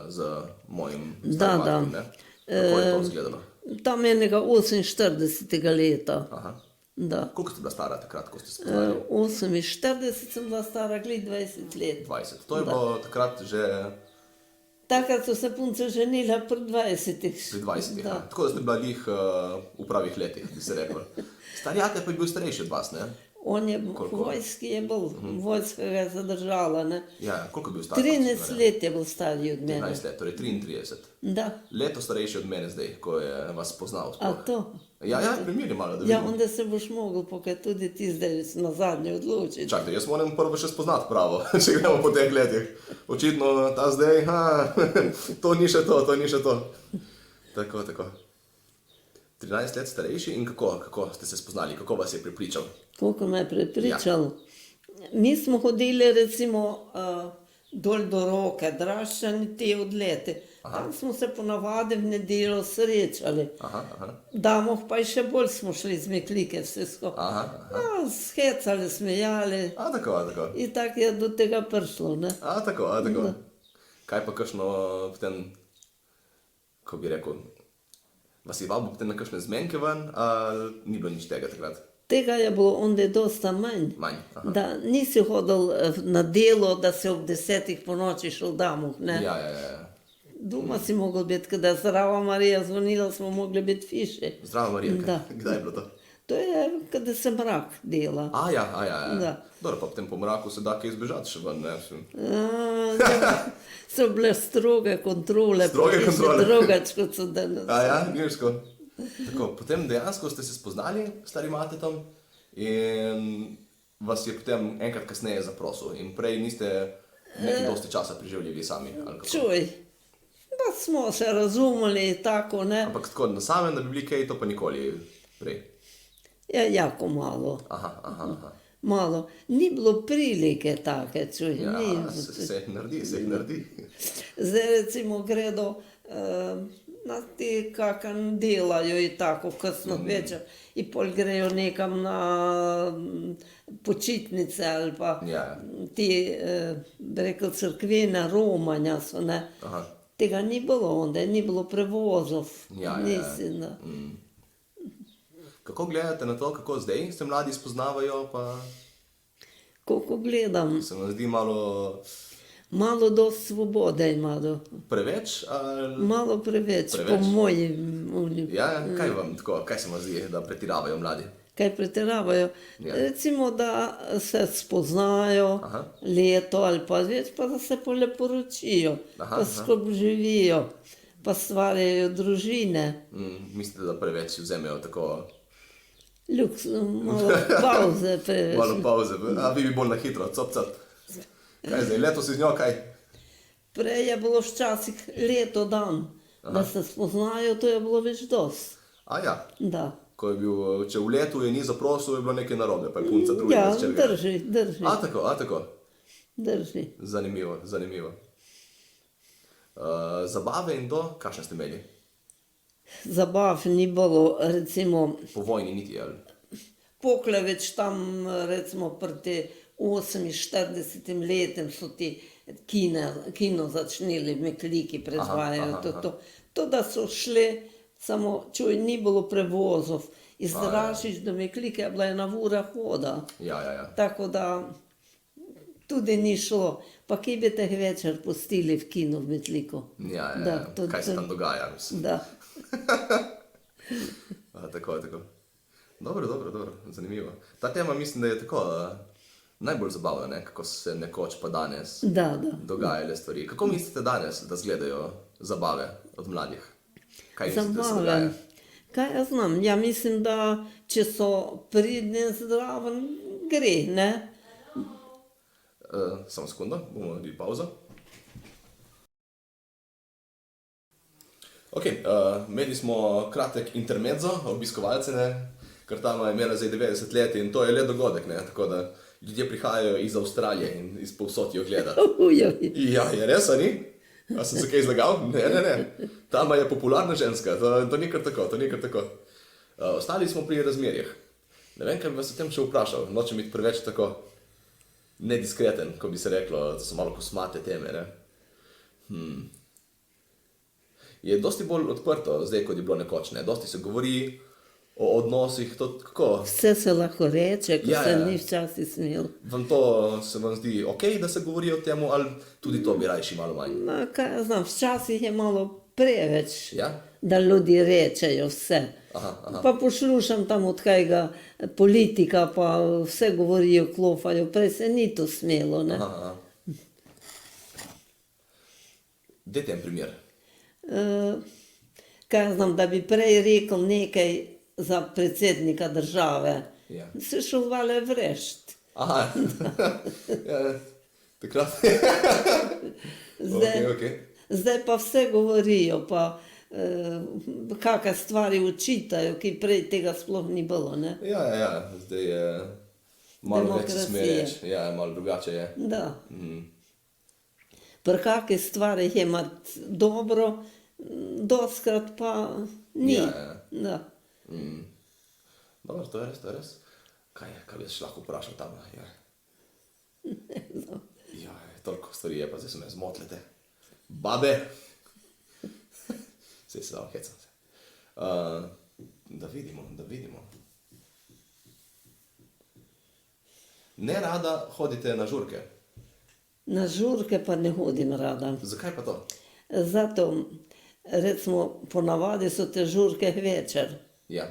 z mojim Da, starmatom, da. ne? Kako je to izgledalo? Tam enega 48. leta. Aha. Da. Koliko ste bila stara takrat, ko ste se spoznali? 48 sem bila stara, glih 20 let. 20. To je bilo takrat že Takrat so se punce ženile pri 20. pri 20. Da. Tako da ste bila njih v pravih letih, bi se reklo. Starjate pa je bil starejši od vas, ne? On je v vojski je bil, vojska ga je zadržala. Ne? Ja, koliko je bil star? 13 let je bil stariji od mene. 13 let, torej 33. Da. Leto starejši od mene zdaj, ko je vas spoznal. A sploh. to? Ja, primeri malo, da Ja, vidim. onda se boš mogel, pokaj tudi ti zdaj na zadnje odločiti. Čakajte, jaz moram prvo še spoznati pravo, če gremo po teh letih. Očitno ta zdaj, to ni še to, to ni še to. Tako, tako. 13 let starejši in kako ste se spoznali, kako vas je prepričal? Koliko me je prepričal. Mi smo hodili recimo dol do Roke, Draščani te odlete. Tam smo se ponavadi v nedeljo srečali. Aha, aha, Damoh pa še bolj smo šli z meklike vse skupaj. aha. Shecali, smejali. Tako, tako. In tako je do tega prišlo. Ne? Tako, tako. Kaj pa kakšno potem, ko bi rekel, vas je vabil potem na kakšne zmenke ven, ali ni bilo nič tega takrat? Tega je bilo onda dosta manj. Manj, aha. Da nisi hodil na delo, da si ob 10 po noči šel domov. Ne? Ja, ja, ja. Doma si mogel biti, kada je zdrava Marija zvonila, smo mogli biti fiše. Zdravo, Marija, Da. kdaj je bilo to? To je, kada se mrak dela. Ja. Da. Dobro, pa potem po mraku se da kaj izbežati še ven, ne? So bile stroge kontrole. Stroge pa kontrole. še drugače, kot so danes. Ja, mirsko. Tako, potem dejansko ste se spoznali s starim matetom in vas je potem enkrat kasneje zaprosil in prej niste nekaj dosti časa preživljali sami, ali kako? Čuj, pa smo se razumeli tako, ne? Ampak tako na samem, da bi bili kaj, to pa nikoli prej. Ja, jako malo. Aha. Malo. Ni bilo prilike take, čuj. Ja, Ni. se jih naredi. Zdaj recimo gredo na te, kakam delajo in tako, kasno večer, in pol grejo nekam na počitnice ali pa Ja. ti, bi rekel, crkvene romanja so, ne. Aha. Tega ni bilo onda, ni bilo prevozov. Ja. Nisi, ne. Kako gledate na to, kako zdaj se mladi spoznavajo, pa Koliko gledam, se vam zdi malo dost svobode imajo. preveč? Ali... Malo preveč, Preveč? po moji Ja, kaj vam tako, kaj se vam zdi, da pretiravajo mladi? kaj pretiravajo. Ja. Recimo, da se spoznajo Aha. leto ali pa več, pa da se pole poročijo, Aha, pa aha. skupaj živijo, pa stvarjajo družine. Mislite, da preveč vzamejo tako Luks, malo pauze preveč. malo pauze? A vi bi bolj na hitro, cop. Kaj zdaj, leto si z njo, kaj? Prej je bilo včasih leto dan, da se spoznajo, to je bilo več dost. Ja, Da. ko je bil, če v letu je ni zaprosil, je bilo nekaj narobe, pa je punca druga Ja, črga. drži, Tako. drži. Zanimivo. Zabave in to, kakšne ste imeli? Zabav ni bilo, recimo, Po vojni niti, ali? Pokleveč tam, recimo, proti 48 letem so ti kino začnili, Mekliki predvajajo to. To, da so šli, samo čuj, ni bilo prevozov. Iz Dražič do Meklike je bila 1 ura hoda. Ja. Tako da tudi ni šlo. Pa kje bi te večer pustili v kino v Metliku? Ja. Da, to- Kaj se to- tam dogaja, mislim. Da. Tako. Dobro, zanimivo. Ta tema mislim, da je tako najbolj zabavna, ne? Kako se nekoč pa danes Da. dogajale stvari. Kako mislite danes, da izgledajo zabave od mladih? Kaj mislite, da se dogaja? Zabave. Kaj jaz znam? Ja mislim, da če so pridni zdraven, gre, ne? Samo sekundo, bomo naredili pauzo. Ok, imeli smo kratek intermezzo, obiskovalce, ne? Ker tam je imela zdaj 90 let in to je le dogodek, ne? Tako da ljudje prihajajo iz Avstralije in iz povsod jo gledati. Ujoj. Ja, je res, a ni? A sem se kaj zlagal? Ne. Tama je popularna ženska, to ni kar tako. Ostali smo pri razmerjih. Ne vem, kaj bi vas o tem še vprašal, nočem biti preveč tako nediskreten, ko bi se reklo, da so malo kosmate teme, ne? Je dosti bolj odprto zdaj, kot je bilo nekoč, ne? Dosti se govori o odnosih, to kako? Vse se lahko reče, ko Ja, se ja. ni včasih smel. Se vam zdi ok, da se govori o temu, ali tudi to bi rajši malo manj? Ma, kaj jaz znam, včasih je malo preveč, Ja? da ljudje rečejo vse. Aha. Pa poslušam tam od kajega politika, pa vse govorijo, klofajo, prej se ni to smelo, ne. Aha. Dajte en primer. Kaj jaz znam, da bi prej rekel nekaj za predsednika države, Ja. se šel vale vrešt. Aha. Ja, takrat. Zdaj, Ok. zdaj pa vse govorijo, pa kakšne stvari učitajo, ki prej tega sploh ni bilo, ne. Ja. Zdaj je malo več se sme Demokracije. reči. Ja, malo drugače je. Da. Pri kakih stvarih je mat dobro, dostkrat pa ni. Ja. Da. Dobro, to je res. Kaj bi še lahko vprašal tam? Ja. Ja, toliko stvari je, pa zdaj se me zmotlite. Babe! Saj se dal, hecam se. Da vidimo. Nerada hodite na žurke. Na žurke pa ne hodim rada. Zakaj pa to? Zato, recimo, ponavadi so te žurke večer. Ja.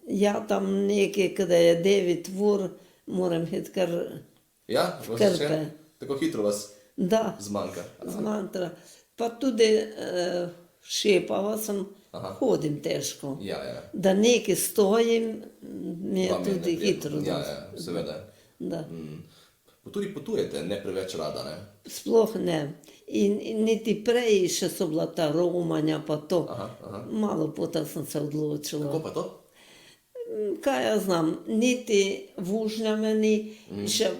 Ja, tam nekaj, kada je 9 ur, moram iti kar, Ja, Krpe. tako hitro vas da, zmanjka. zmantra. Pa tudi šepava sem, Aha. hodim težko. Ja. Da nekaj stojim, mi je Vam je tudi neprijetno. hitro. Ja, seveda. Da. Tudi potujete, ne preveč rada, ne? Sploh ne. In niti prej še so bila ta romanja, pa to. Aha. Malo potem sem se odločila. Kako pa to? Kaj jaz znam, niti vožnja me ni, še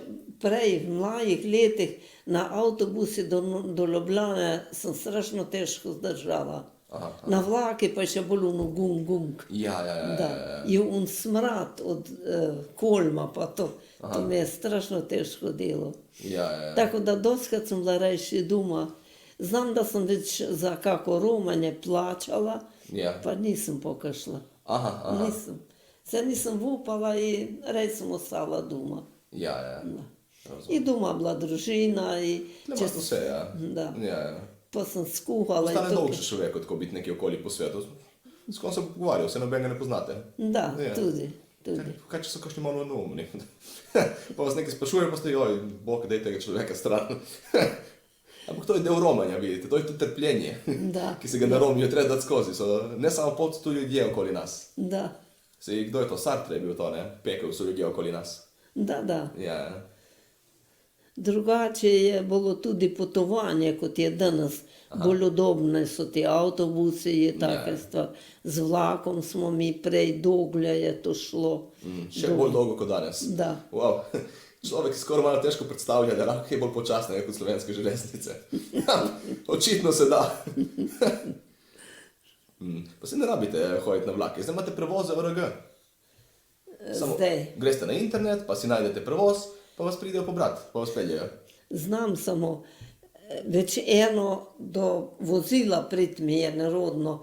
prej, v mladih letih, na avtobusi do Ljubljane sem strašno težko zdržala. Aha. Na vlaki pa je še bolj ono gum. Ja. Da, je un smrad od kolma, pa to mi je strašno težko delo. Ja. Tako da doskrat sem bila rajši doma. Znam, da sem več za kako romanje plačala, Ja. pa nisem pokašla. Aha. Nisem. Se nisem upala in rej sem ostala doma. Ja. Razumem. In doma bila družina, in Ne imaš vse, ja. Da. Ja. pa sem skuhala. in Stane to- dolg še človek, kot ko biti nekje okoli po svetu. S kom se pogovarjal, se nobenega ne poznate. Da, Ja. tudi. Kaj če so kakšni malo neumni? Pa vas nekaj sprašuje, pa ste, joj, bog, daj tega človeka stran. Ampak to je del romanja, vidite, to je tudi trpljenje, Da. ki se ga na Romijo treba dati skozi. Ne samo pot, tudi ljudje okoli nas. Da, Sej, kdo je to? Sartre je bil to, ne? Pekel so ljudje okoli nas. da. Ja. Drugače je bilo tudi potovanje, kot je danes. Bolj udobne so ti avtobusi, je take stvar. Z vlakom smo mi prej, doglje je to šlo. Še bolj dolgo kot danes. Da. Wow. Človek si skoraj malo težko predstavlja, da lahko je bolj počasne kot slovenske železnice. Očitno se da. Pa se ne rabite hoditi na vlake, zdaj imate prevoze ORG. Zdaj. Greste na internet, pa si najdete prevoz, pa vas pridejo pobrat, pa vas peljejo. Znam samo, več eno do vozila prid mi je nerodno,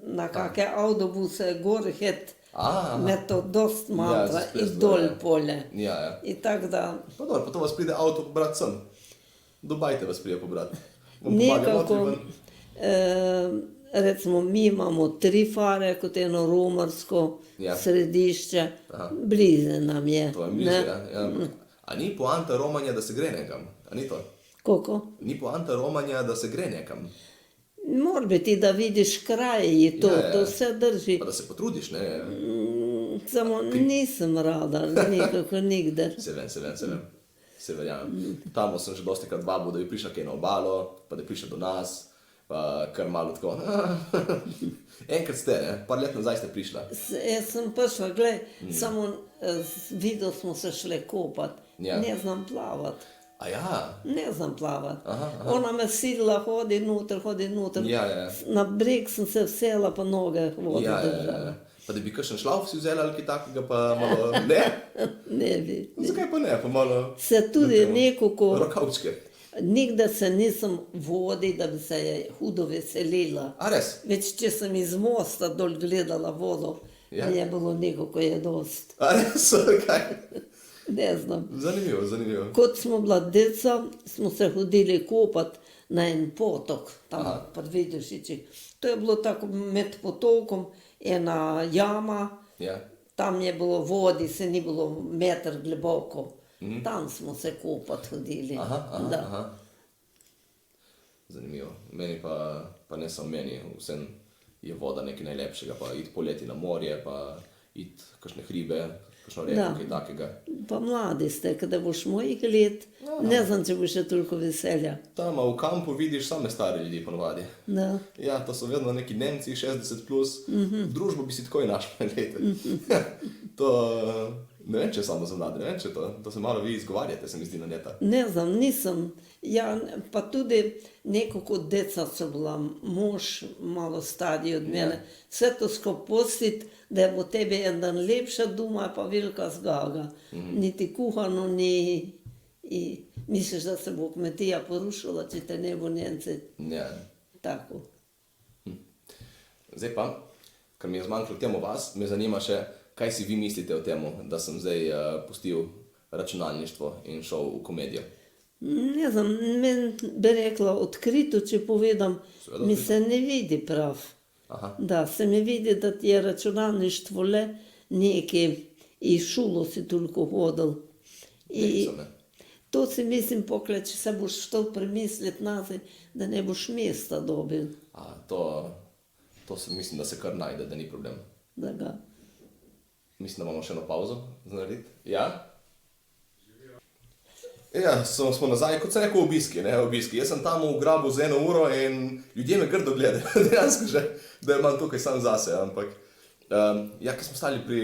na kakšne avtobuse gor het, me to dost matra se in dol polje. Ja. In tako da Pa dobro, pa to vas pride avto pobrat sem. Do Bajte vas pride pobrat. Vam pomaga nekako, notri ven. recimo mi imamo 3 fare, kot eno romarsko Ja. središče, blizu nam je. To je blizu, ja. A ni poanta romanja, da se gre nekam? A ni to? Koliko? Ni poanta romanja, da se gre nekam? Mora biti, da vidiš kraj, je to, Ja. to vse drži. Pa da se potrudiš, ne? Samo nisem rada, nekako nikdar. Se vem. Se verjamem. Tamo sem že dosti krat vabil, da bi prišla kaj na obalo, pa da bi prišla do nas, pa kar malo tako. Enkrat ste, ne? Par let nazaj ste prišla. Jaz sem prišla, glej, samo videl smo se šle kopati. Ja. Ne znam plavati. A ja, Ne znam plavati. Aha. Ona me silila, hodi noter. Ja. Na breg sem se vsela, pa noge vode držala. Pa Pa da bi kakšen šlauf si vzela ali kaj takega, pa malo, ne? Ne bi. Zakaj pa ne, pa malo Se tudi nekako, rokavčke. nikdar se nisem vodi, da bi se je hudo veselila. A res? Več, če sem iz mosta dol gledala vodo, Ja. je bilo nekako je dost. A res, kaj? Ne znam. Zanimivo, zanimivo. Kot smo bila deca, smo se hodili kopati na en potok, tam pri Vidošičih. To je bilo tako med potokom, ena jama, Ja. tam je bilo vodi, se ni bilo meter globoko. Tam smo se kopati hodili. Da. Aha. Zanimivo. Meni pa ne samo meni, vsem je voda nekaj najlepšega, pa iti poleti na morje, pa iti kakšne hribe, kakšno reko, Da. kaj takega. Pa mladi ste, kada boš mojih let, ne znam, če boš še toliko veselja. Tam v kampu vidiš same stare ljudi ponovadi. Da. Ja, to so vedno neki Nemci, 60 plus, družbo bi si takoj našla, glejte. To, ne vem, če je samo za mlade, ne vem, če to se malo vi izgovarjate, se mi zdi na leta. Ne znam, nisem. Ja, pa tudi nekako deca so bila, mož malo stariji od mene. Vse to skupaj postiti, da je bo tebi en dan lepša doma, je pa velika zgaga. Niti kuhano, ni... I misliš, da se bo kmetija porušila, če te ne bo Nemci. Ja. Tako. Zdaj pa, ker mi je zmanjkalo temu vas, me zanima še, kaj si vi mislite o temu, da sem zdaj pustil računalništvo in šel v komedijo. Ne znam, meni bi rekla odkrito, če povedam, Seveda mi odkrito. se ne vidi prav. Aha. Da, se mi vidi, da ti je računalništvo le nekaj, i šolo si toliko hodil. I Nekaj, ne? to si mislim, pokle, če se boš štel premisliti nazaj, da ne boš mesta dobil. A, to se, mislim, da se kar najde, da ni problem. Da ga. Mislim, da imamo še eno pauzo za narediti. Ja? Ja, smo nazaj, kot sem rekel, obiski, ne, obiski. Jaz sem tam v grabu za 1 uro in ljudje me grdo gledajo, dejansko že, da imam tukaj sam zase, ampak ja, ki smo stali pri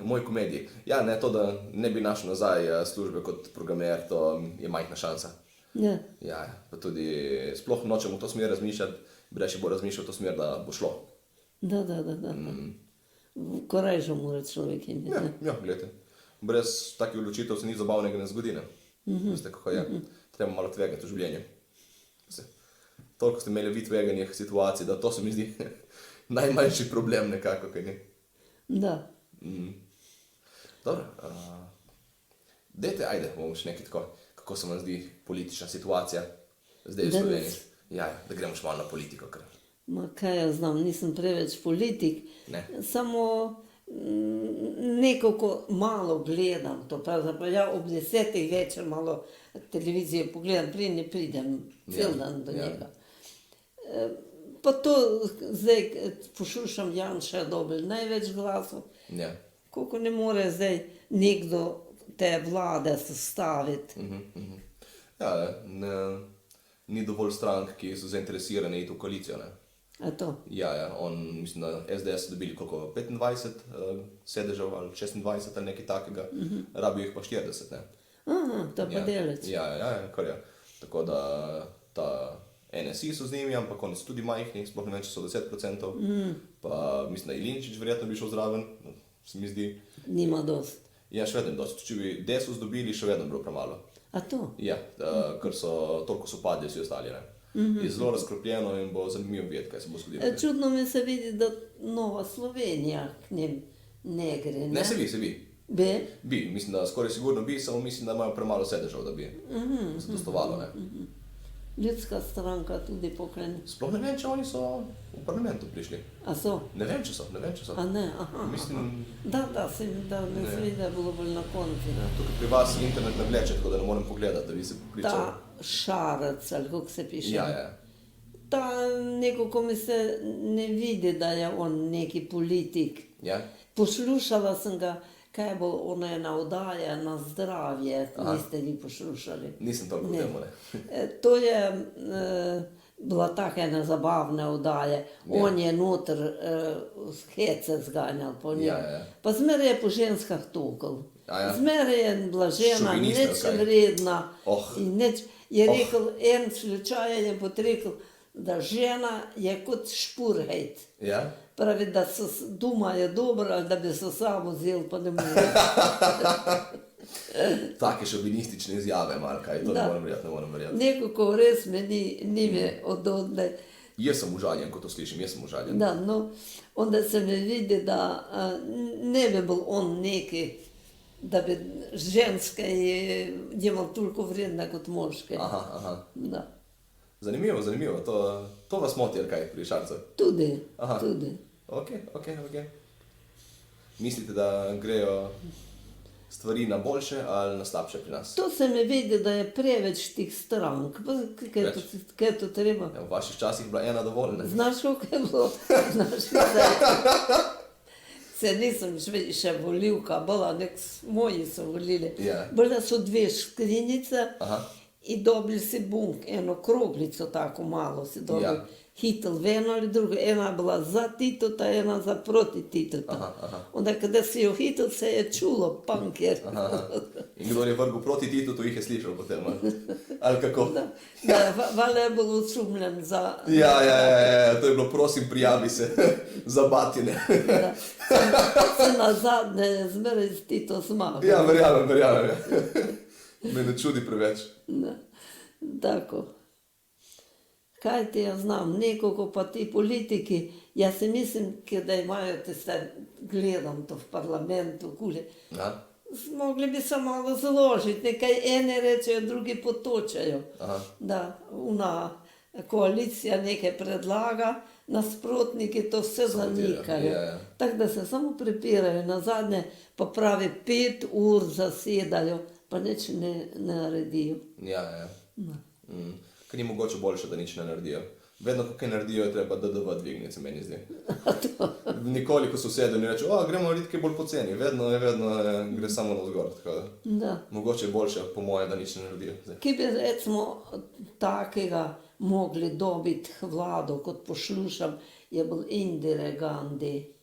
moji komediji. Ja, ne, to, da ne bi našel nazaj službe kot programer, to je majhna šansa. Ja, Ja, pa tudi sploh nočem v to smer razmišljati, bi reči bolj razmišljal v to smer, da bo šlo. da. Korajžo mora človek imeti. Ja, ne. ja, gledajte. Brez takih odločitev se nič zabavnega ne zgodi, ne? Veste, kako je. Treba malo tvegati v življenju. Toliko ste imeli vi tveganih situacij, da to se mi zdi najmanjši problem nekako, kaj ni. Da. Dobro. Dajte, ajde, bomo še nekaj tako, kako se vam zdi politična situacija zdaj v Danes? Sloveniji. Ja, da gremo še malo na politiko, ker Ma kaj jaz znam, nisem preveč politik. Ne. Samo nekako malo gledam to. Pravzaprav ja ob 10 večer malo televizijo pogledam, prije ne pridem cel dan do njega. Pa to zdaj poslušam Janša dobil največ glasov. ja. Koliko ne more zdaj nekdo te vlade sestaviti. Ja, ni dovolj strank, ki so zainteresirane iti v koalicijo, ne. A to? Ja, mislim, da SDS so dobili koliko, 25 sedežev ali 26 ali nekaj takega, rabijo jih pa 40, ne. Aha, to pa deleč. Ja, kar je. Tako da ta NSI so z njimi, ampak oni so tudi majhni, sploh ne vem, če so 10%, pa mislim, da Ilinčič verjetno bi šel zraven, se mi zdi. Nima dost. Ja, še vedno dosti. Če bi Desus dobili, še vedno bilo premalo. A to? Ja, ker toliko so padli vsi ostali, ne. Je zelo razkropljeno in bo zanimivo videti, kaj se bo zgodilo. Čudno mi se vidi, da Nova Slovenija k njim ne gre. Ne, se bi. Bi? Bi, mislim, da skoraj sigurno bi, samo mislim, da imajo premalo sedežev, da bi zadostovalo, ne. Ljudska stranka tudi pokrene. Sploh ne vem, če oni so v parlamentu prišli. A so? Ne vem, če so. A ne? Aha. Mislim, Da, se mi zdi, da je bilo bolj na koncu. tukaj pri vas internet ne vleče, tako da ne morem pogledati, da bi se poklical. Ta Šarec, ali kako se piše. Ja. Ta nekako mi se ne vidi, da je on neki politik. Ja? Poslušala sem ga, kaj je bilo ona ena oddaja na zdravje, niste vi poslušali. Nisem toliko v temu, ne. To je bila taka ena zabavna oddaja. On je noter hece zganjal po njej. Ja. Pa zmeraj je po ženskah tukal. Zmeraj je bila žena Šovinist, nič ali kaj? vredna. Oh. In nič, je rekel, en slučaj je pot rekel, da žena je kot špurhejt. Ja? Pravi, da so doma je dobro, ali da bi se samo vzel, pa ne more. Take šovinistične izjave, malo kaj, to ne Da. morem verjeti, ne morem verjeti. Nekako res me ni me ododne. Jaz sem užaljen, ko to slišim, jaz sem užaljen. Da, no, onda se mi vidi, da ne bi bil on neki, da bi ženske je imel toliko vredne kot moške. Aha. Da. Zanimivo, zanimivo. To vas moti, ali kaj, pri Šarcu? Tudi, Aha. tudi. Ok. Mislite, da grejo stvari na boljše ali na slabše pri nas? To se mi vidi, da je preveč tih strank. Pa kaj je to treba? Ja, v vaših časih je bila ena dovolj, ne? Znaš, koliko je bilo? Znaš, se nisem še volivka, bila moji so volili. Ja. Bile so dve škrinjice Aha. in dobili si bunk, eno kroglico tako malo si dobili. Ja. Hitl v eno ali drugo, ena je bila za Titota, ena za proti Titota. Aha. Onda kada si jo hitl, se je čulo, panker. In kdo je vrgel proti Titu, to jih je slišal potem, ali kako? Da, valjda je bil osumljen za... Ja, to je bilo, prosim, prijavi se za batine. Da. Se na zadnje zmeraj Tito zmaga. Ja, verjamem. Me ne čudi preveč. Da. Tako. Kaj ti jaz znam, nekoliko pa ti politiki, jaz si mislim, da imajo tiste, gledam to v parlamentu, kule, Ja? mogli bi se malo zložiti, nekaj ene rečejo, drugi potočajo. Aha. Da ona koalicija nekaj predlaga, nasprotniki to vse Sabotirajo, zanikajo. ja. Tako da se samo prepirajo, nazadnje pa pravi 5 ur zasedajo, pa nič ne naredijo. Ja. Ker ni mogoče boljše, da nič ne naredijo. Vedno, ko kaj naredijo, je treba DDV dvigniti, se meni zdi. Nikoli, ko so sedeli in reče, gremo narediti kaj bolj poceni. Vedno gre samo navzgor. Tako da. Da. Mogoče je boljše, po moje, da nič ne naredijo. Zdaj. Ki bi recimo takega mogli dobiti vlado, kot poslušam, je bil Indira Gandhi,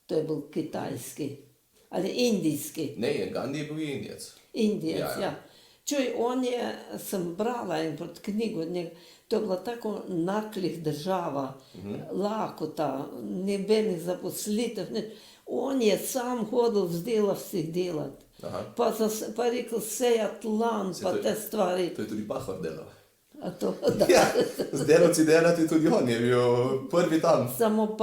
to je bil kitajski, ali indijski, Ne, Gandhi je bil Indijec. Indijec, Ja. ja. Čuj, sem brala enkrat knjigo od njega, to je bila tako naklih država, lakota, nobenih zaposlitev, nič. On je sam hodil z delavcih delati. Aha. Pa rekel, sejat lan, pa to je- te stvari. To je tudi Pahor delal. A to, da. Ja, z delavci delati tudi on je bil prvi tam. Samo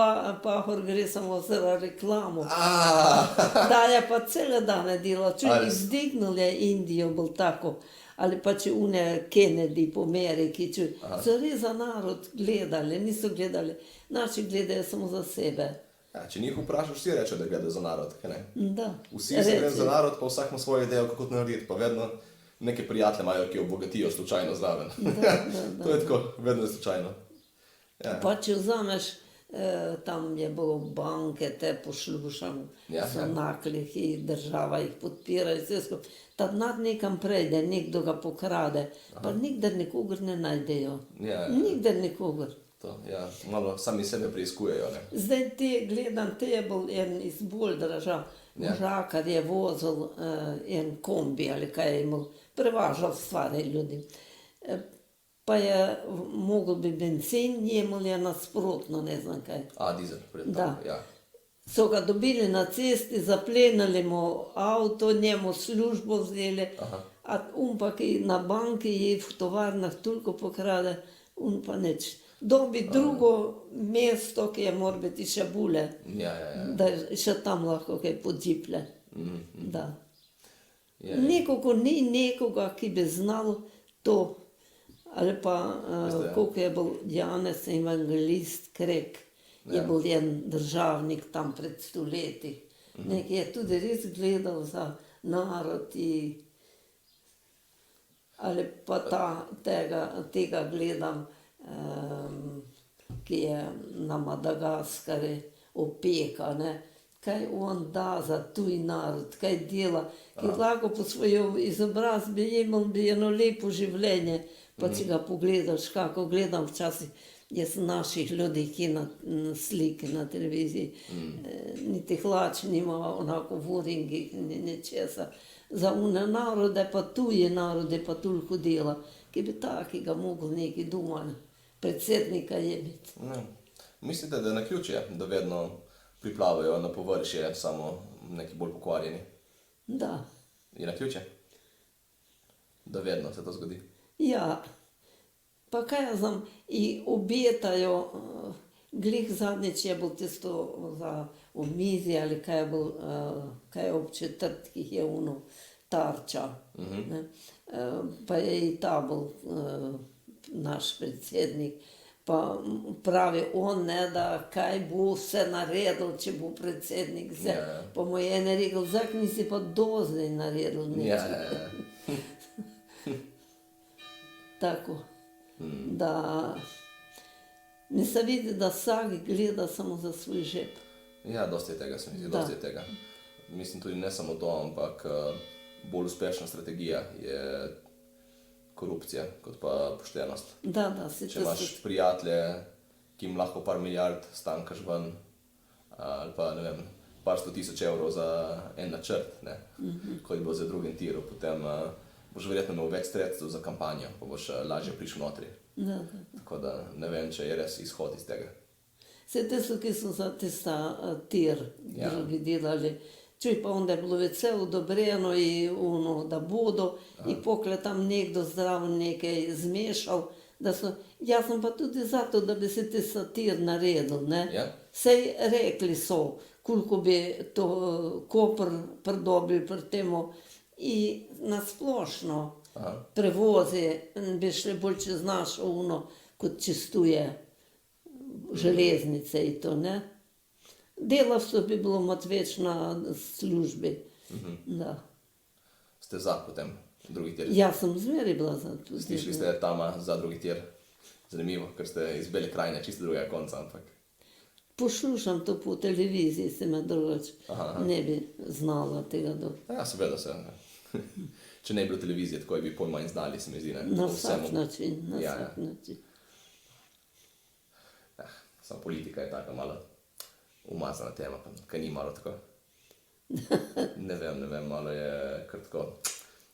Pahor gre samo za reklamo. Ah, Da je pa cele dane delal, če Ali- izdignil je Indijo, bil tako. Ali pa če une Kennedy po Ameriki, če so res za narod gledali, niso gledali, naši gledajo samo za sebe. Ja, če njih vprašaš, vsi rečejo, da gledajo za narod. Kaj ne? Da. Vsi se gre za narod, pa vsak ima svojo idejo, kako to narediti. Pa vedno neke prijatelje imajo, ki obogatijo slučajno zraven. To je tako, vedno je slučajno. Ja. Pa če vzameš, tam je bilo banke, te poslušam, Ja, so ja. naklih in država jih podpira in vse skupaj. Ta nad nekam prejde, nekdo ga pokrade, pa nikdar nikogar ne najdejo. Ja. Nikdar nikogar. To, ja, malo sami sebe preiskujejo. Ne? Zdaj te gledam, te je bil en iz bolj držav, možakar je vozil en kombi ali kaj je imel, prevažal stvari ljudi. Pa je mogel bi bencin, jemel je nasprotno, ne znam kaj. Dizel. Da. Ja. So ga dobili na cesti, zaplenili mu avto, njemu službo vzeli, a pa ki na banki je v tovarnah toliko pokrade, pa nič. Dobi drugo mesto, ki je mora biti še bule, Ja. da še tam lahko kaj podžiple. Da. Ja. Nekako ni nekoga, ki bi znal to, ali pa Veste, ja. koliko je bil Janez Evangelist Krek, je bil en državnik tam pred stoletji. Nekaj je tudi res gledal za narod ali pa tega gledam, ki je na Madagaskarju opeka, ne? Kaj on da za tuj narod, kaj dela, ki lahko po svojo izobrazbi imel bi eno lepo življenje, pa če ga pogledaš, kako gledam včasih, jaz naših ljudi, ki na slike na televiziji, niti hlač nima, onako v uringih, ni ničesa. Za une narode, pa tuje narode, pa toliko dela, ki bi takega mogel neki doma predsednika je biti. Ne. Mislite, da je naključje, da vedno priplavajo na površje samo neki bolj pokvarjeni? Da. Je naključje? Da vedno se to zgodi? Ja, pa kaj jaz znam, i obetajo, glih zadnjič je bilo tisto za omizje ali kaj je bilo, kaj je ob četrtkih je ono tarča. Ne. Pa je i ta bil naš predsednik, pa pravi on, ne, da kaj bo vse naredil, če bo predsednik vse. Ja. Pa mu je ene rekel, zak nisi pa dozdaj naredil nič. Ja. Tako, da mi se vidi, da vsak gleda samo za svoj žep. Ja, dosti je tega, se mi zdi, Da. dosti je tega. Mislim tudi ne samo to, ampak bolj uspešna strategija je korupcija, kot pa poštenost. Da, si Če to imaš prijatelje, ki jim lahko par milijard stankaš ven, ali pa ne vem, par 100 000 evrov za en načrt, ne, kot bo za drugim tiru, potem boš verjetno imel več sredstev za kampanjo, pa boš lažje prišel notri. Da. Tako da ne vem, če je res izhod iz tega. Vse tisto, ki so za tista tir Ja. drugi delali, čuj pa onda je bilo vse odobreno i ono, da bodo, i pokle tam nekdo zdravo nekaj zmešal, da so, jaz sem pa tudi zato, da bi se tista tir naredil, ne. Ja. Sej rekli so, koliko bi to Koper pridobil pri temu i nasplošno prevozi bi šli bolj čez našo ono, kot čistuje železnice i to, ne. Delavstvo bi bilo mat več na službi, da. Ste za potem drugi tir? Jaz sem zmeri bila za to. Slišali ste tama za drugi tir? Zanimivo, ker ste iz Bele krajine, čisto drugega konca, ampak... Poslušam to po televiziji, se me drugače ne bi znala tega do... Ja, seveda se. Če ne bi bilo televizije, tako bi pol manj znali, se mi zdi. Ne? Na O vsak vsemu. način, na Ja, vsak ja. način. Samo politika je taka malo umazana tema, pa kaj ni malo tako. Ne vem, malo je kar tako,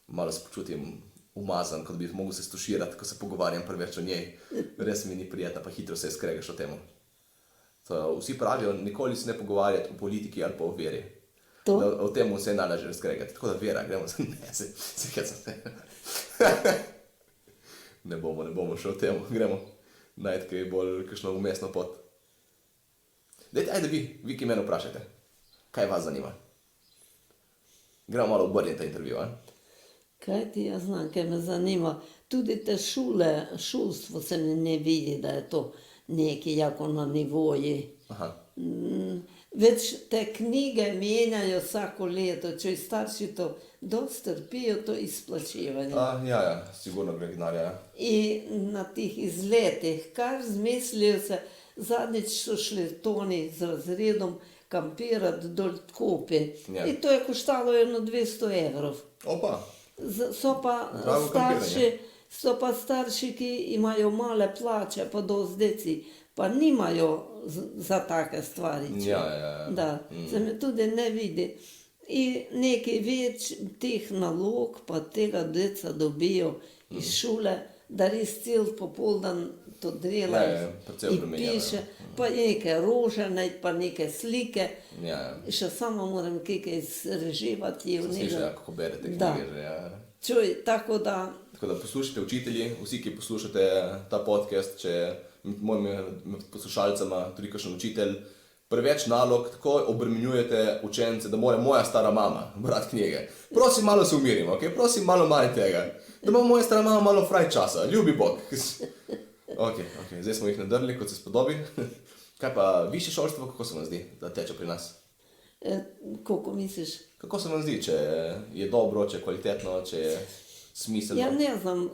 malo se počutim umazan, kot bi mogel se stuširati, ko se pogovarjam preveč o njej. Res mi ni prijetna, pa hitro se skregaš o temu. To, vsi pravijo, nikoli se ne pogovarjati o politiki ali pa o veri. To? Da, o tem se je najlažje razkregati. Tako da vera, gremo se, ne, se hecam se. Ne bomo še o tem, gremo najti kaj bolj kakšno umestno pot. Dajte, ajde vi, ki mene vprašajte, kaj vas zanima? Gremo malo obrniti ta intervju, a? Kaj ti jaz znam, kaj me zanima. Tudi te šole, šolstvo se ne vidi, da je to nekaj jako na nivoji. Aha. Več te knjige menjajo vsako leto, če starši to dosti trpijo, to izplačevanje. Ja, sigurno gre gnarja, ja. In na tih izletih, kar zmislijo se, zadnjič so šli Toni z razredom kampirati dol Kopi. Ja. In to je koštalo jedno 200 evrov. Opa, So pa Drago kampiranje. starši, ki imajo male plače, pa dosti deci, pa nimajo za take stvari. Ja. Da, se me tudi ne vidi. In nekaj več teh nalog, pa tega deca dobijo iz šole, da res cel popoldan to delajo. Ja, precej in obremenjeno, piše, pa neke rože, pa neke slike. Ja. Še samo moram kaj zreživati. Slišaj, kako berete Da. knjige že, ja. Čuj, tako da, Tako da poslušajte učitelji, vsi, ki poslušate ta podcast, če med poslušalcema tudi kakšen učitelj, preveč nalog, tako obremenjujete učence, da mora moja stara mama brati knjige. Prosim, malo se umirimo, ok? Prosim, malo manj tega. Da ima moja stara mama malo fraj časa, ljubi Bog. Ok, zdaj smo jih nadrli, kot se spodobi. Kaj pa višje šolstvo, kako se vam zdi, da teče pri nas? koliko misliš? Kako se vam zdi, če je dobro, če je kvalitetno, če je smiselno? Ja ne znam,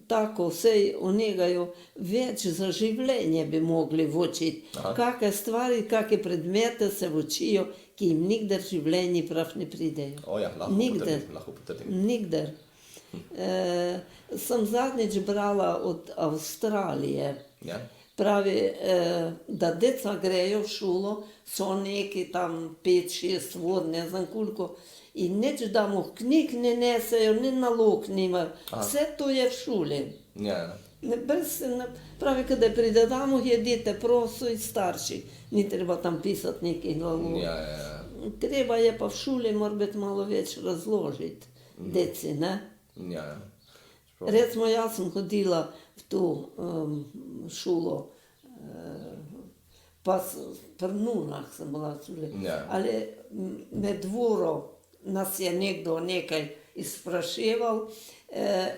tako vse onegajo, več za življenje bi mogli učiti. Kakšne stvari, kakšne predmete se učijo, ki jim nikdar v življenju prav ne pridejo. O ja, lahko potrdim. Nikdar. Sem zadnjič brala od Avstralije. Ja? Pravi, da deca grejo v šolo, so neki tam 5-6 ur, ne znam koliko, in nič domov knjig ne nesejo, ni nalog nimajo. Vse to je v šoli. Ja, Ne, pravi, kada pride domov, jedite prosto i starši. Ni treba tam pisati nekih glavov. ja, ja. Treba je pa v šoli mora biti malo več razložiti, deci, ne? Ja, ja. Recimo, jaz sem hodila v tu šolo, pa pri nunah sem bila tudi. Ja. Ali med dvoro nas je nekdo nekaj izpraševal,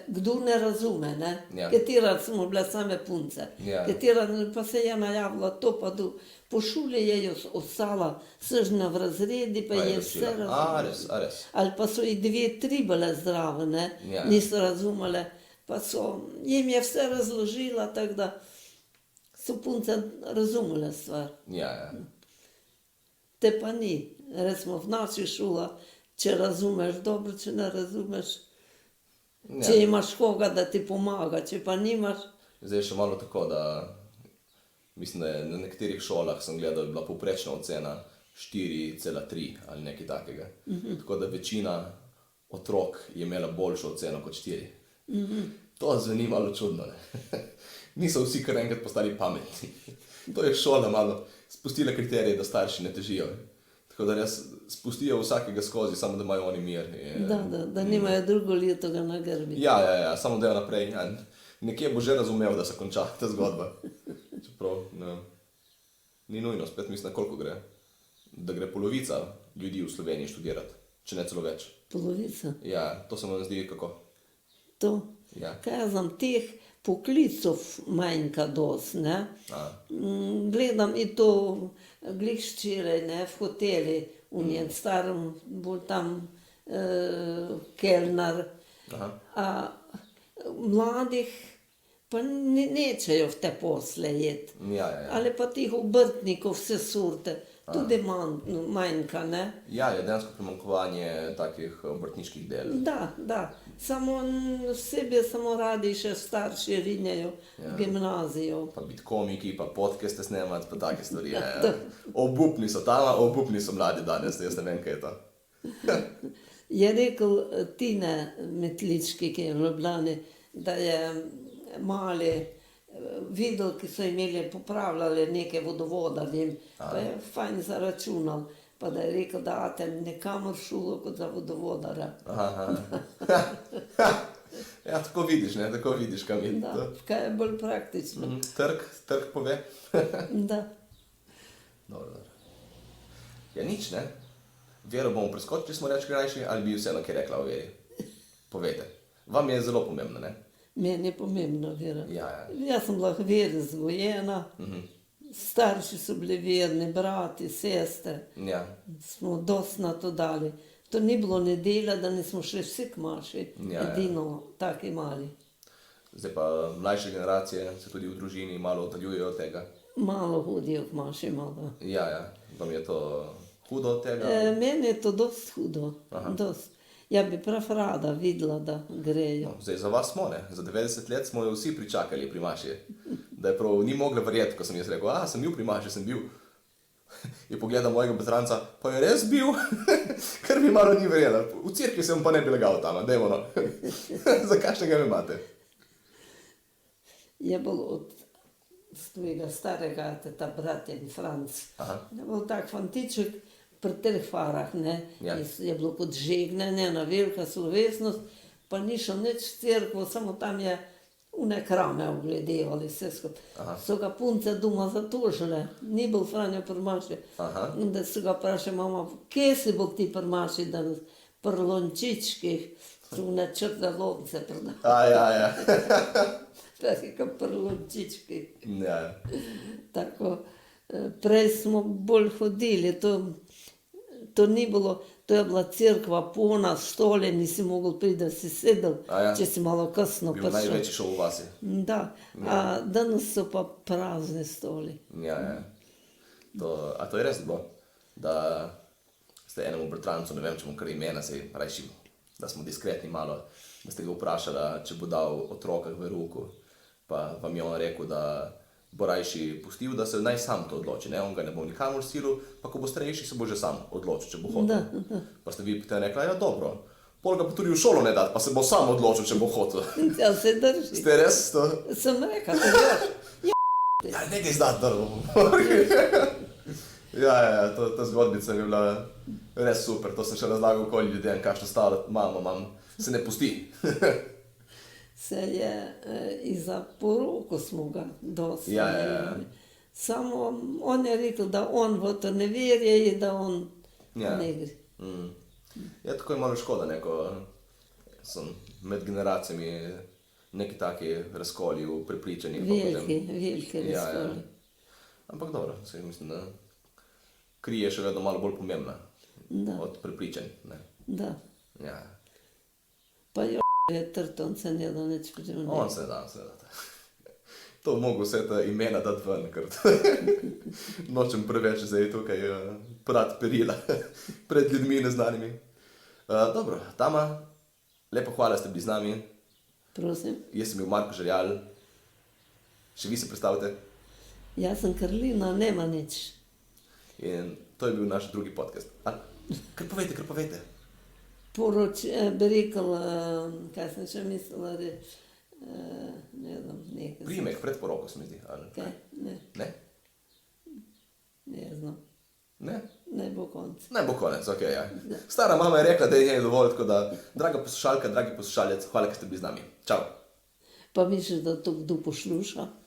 kdo ne razume, ne? Ja. Katera smo bile same punce. Ja. Katera pa se je najavila to, pa tu. Po šoli je jo ostala sežna v razredi, pa Pa je je vse rešila. razumela. Res, a res. Ali pa so jih 2, 3 bile zdrave, ne? Ja. Niso razumele, pa jim je vse razložila, tako da so punce razumele stvar. Ja, ja. Te pa ni. Recimo v naših šolah, če razumeš dobro, če ne razumeš, Ja. če imaš koga, da ti pomaga, če pa nimaš, Zdaj je še malo tako, da mislim, da je na nekaterih šolah sem gledal, da je bila povprečna ocena 4,3 ali nekaj takega. Tako da večina otrok je imela boljšo oceno kot 4. To zveni malo čudno, ne? Niso vsi kar enkrat postali pametni. To je šola malo spustila kriterije, da starši ne težijo. Tako da res spustijo vsakega skozi, samo da imajo oni mir. da nimajo drugo leto ga na grbi. Ja, samo da je naprej. Ja. Nekje bo že razumel, da se konča ta zgodba. Čeprav, ne vem, ni nujno, spet mislim, koliko gre. Da gre polovica ljudi v Sloveniji študirati, če ne celo več. Polovica. Ja, to se mi zdi kako. To. Ja. Kaj jaz znam, teh poklicov manjka dosti, ne? Gledam i to glih včeraj, ne, v hoteli, v njen starem, bolj tam kelnar. Aha. A mladih pa nečejo v te posle jeti. Ja. Ali pa tih obrtnikov vse sorte, tudi manjka, ne? Ja, je dejansko primanjkovanje takih obrtniških del. Da. Samo sebi samo radi še starši rinjajo v gimnazijo. Pa biti komiki, pa podcaste snemati, pa take stvari. Ja. Obupni so tam, obupni so mladi danes, jaz ne vem, kaj je to. Je rekel Tine Metlički, ki je v Ljubljani, da je mali videl, ki so imeli, popravljali neke vodovodarje, pa je fajn zaračunal, pa da je rekel, da ate nekamor šolo kot za vodovodara. Aha. Ja, tako vidiš, ne, tako vidiš, kam je Da, to. kaj je bolj praktično. Trg pove. Da. Dobro. Ja, nič, ne. Vero bomo preskočili, smo reči krajši, ali bi vseeno kaj rekla o veri? Povejte. Vam je zelo pomembno, ne? Meni je pomembna vera. Ja. Jaz sem bila v veri vzgojena, starši so bili verni, brati, sestre, Ja. smo dosti na to dali. To ni bilo nedelja, da nismo šli vsi k maši, Ja. edino taki mali. Zdaj pa mlajše generacije se tudi v družini malo oddaljujejo od tega. Malo hodijo k maši, malo. Ja. Vam je to hudo od tega? Meni je to dosti hudo, dosti. Ja bi prav rada videla, da grejo. No, zdaj za vas smo, ne? Za 90 let smo jo vsi pričakali pri maši. Da je prav, ni mogla verjeti, ko sem jaz rekel, sem bil pri maši, sem bil. Je pogledal mojega bratranca, pa je res bil, ker mi malo ni verjela. V cerkvi sem pa ne bi legal tam, dajmo no. Zakaj še ga me imate? Je bil od svojega starega teta bratjen Franc. Je bil tak fantiček pri teh farah, ne. Ja. Je bilo kot žegnanje, ena velika slovesnost, pa ni šel nič v cerkvo, samo tam je une krame ogledevali vse skupaj. So ga punce doma zatožile, ni bil Franjo pri maši. Da so ga vprašali, mama, kje si bil ti pri maši danes? Pri lončičkih, so une črte lonce prodali. Ja. Tako pri lončičkih. Ja. Tako, prej smo bolj hodili, to ni bilo, to je bila cerkva polna, stole, nisi mogel priti, da si sedel, če si malo kasno Bil prišel. največji šov v vasi. Da, a danes so pa prazni stoli. Ja. A to je res bilo, da ste enemu bratrancu, ne vem, če mu kar imena, sej rajši, da smo diskretni malo, da ste ga vprašali, če bo dal otroka v veruku, pa vam je on rekel, da bo rajši pustil, da se naj sam to odloči, ne, on ga ne bo nikamor silil, pa ko bo starejši, se bo že sam odločil, če bo hotel. Pa ste vi potem rekla, ja dobro, Pol ga pa tudi v šolo ne dati, pa se bo sam odločil, če bo hotel. Ja, se drži. Ste res to? Sem rekel, da veš. Ja, nekaj izdati drvo. Ja, ta zgodbica je bila res super. To sem še razlagal okoli ljudem, kakšno staro mamo imam. Se ne pusti. Se je i za poroko smo ga dosta. Ja. Samo on je rekel, da on v to ne verje in da on Ja. ne gre. Ja, tako je malo škoda, neko sem med generacijami neki taki razkoli v prepričanjih. pa potem- Velike Ja. razkoli. Ampak dobro, se mislim, da krije še vedno malo bolj pomembna Da, od prepričanj. Ne? da. Ja. Pa jo je trton, se ne da nič potem On se da. To mogo vse ta imena dati ven, ker nočem preveč zdaj tukaj prat perila pred ljudmi neznanimi. Dobro, Tama, lepo hvala, ste bili z nami. Prosim. Jaz sem bil Marko Žerjal. Še vi se predstavite. Jaz sem Karlina, nema nič. In to je bil naš drugi podcast. Kar povejte. Bi rekel, kaj sem še mislila reči, ne vem, nekaj. Primek pred poroko, se mi zdi. Ali? Kaj? Ne, Ne? ne znam. Ne? Ne bo konc. Ne bo konec, ok. Ja. Stara mama je rekla, da je njej dovolj, tako da, draga poslušalka, dragi poslušalec, hvala, ker ste bili z nami. Čau. Pa misliš, da to kdo posluša?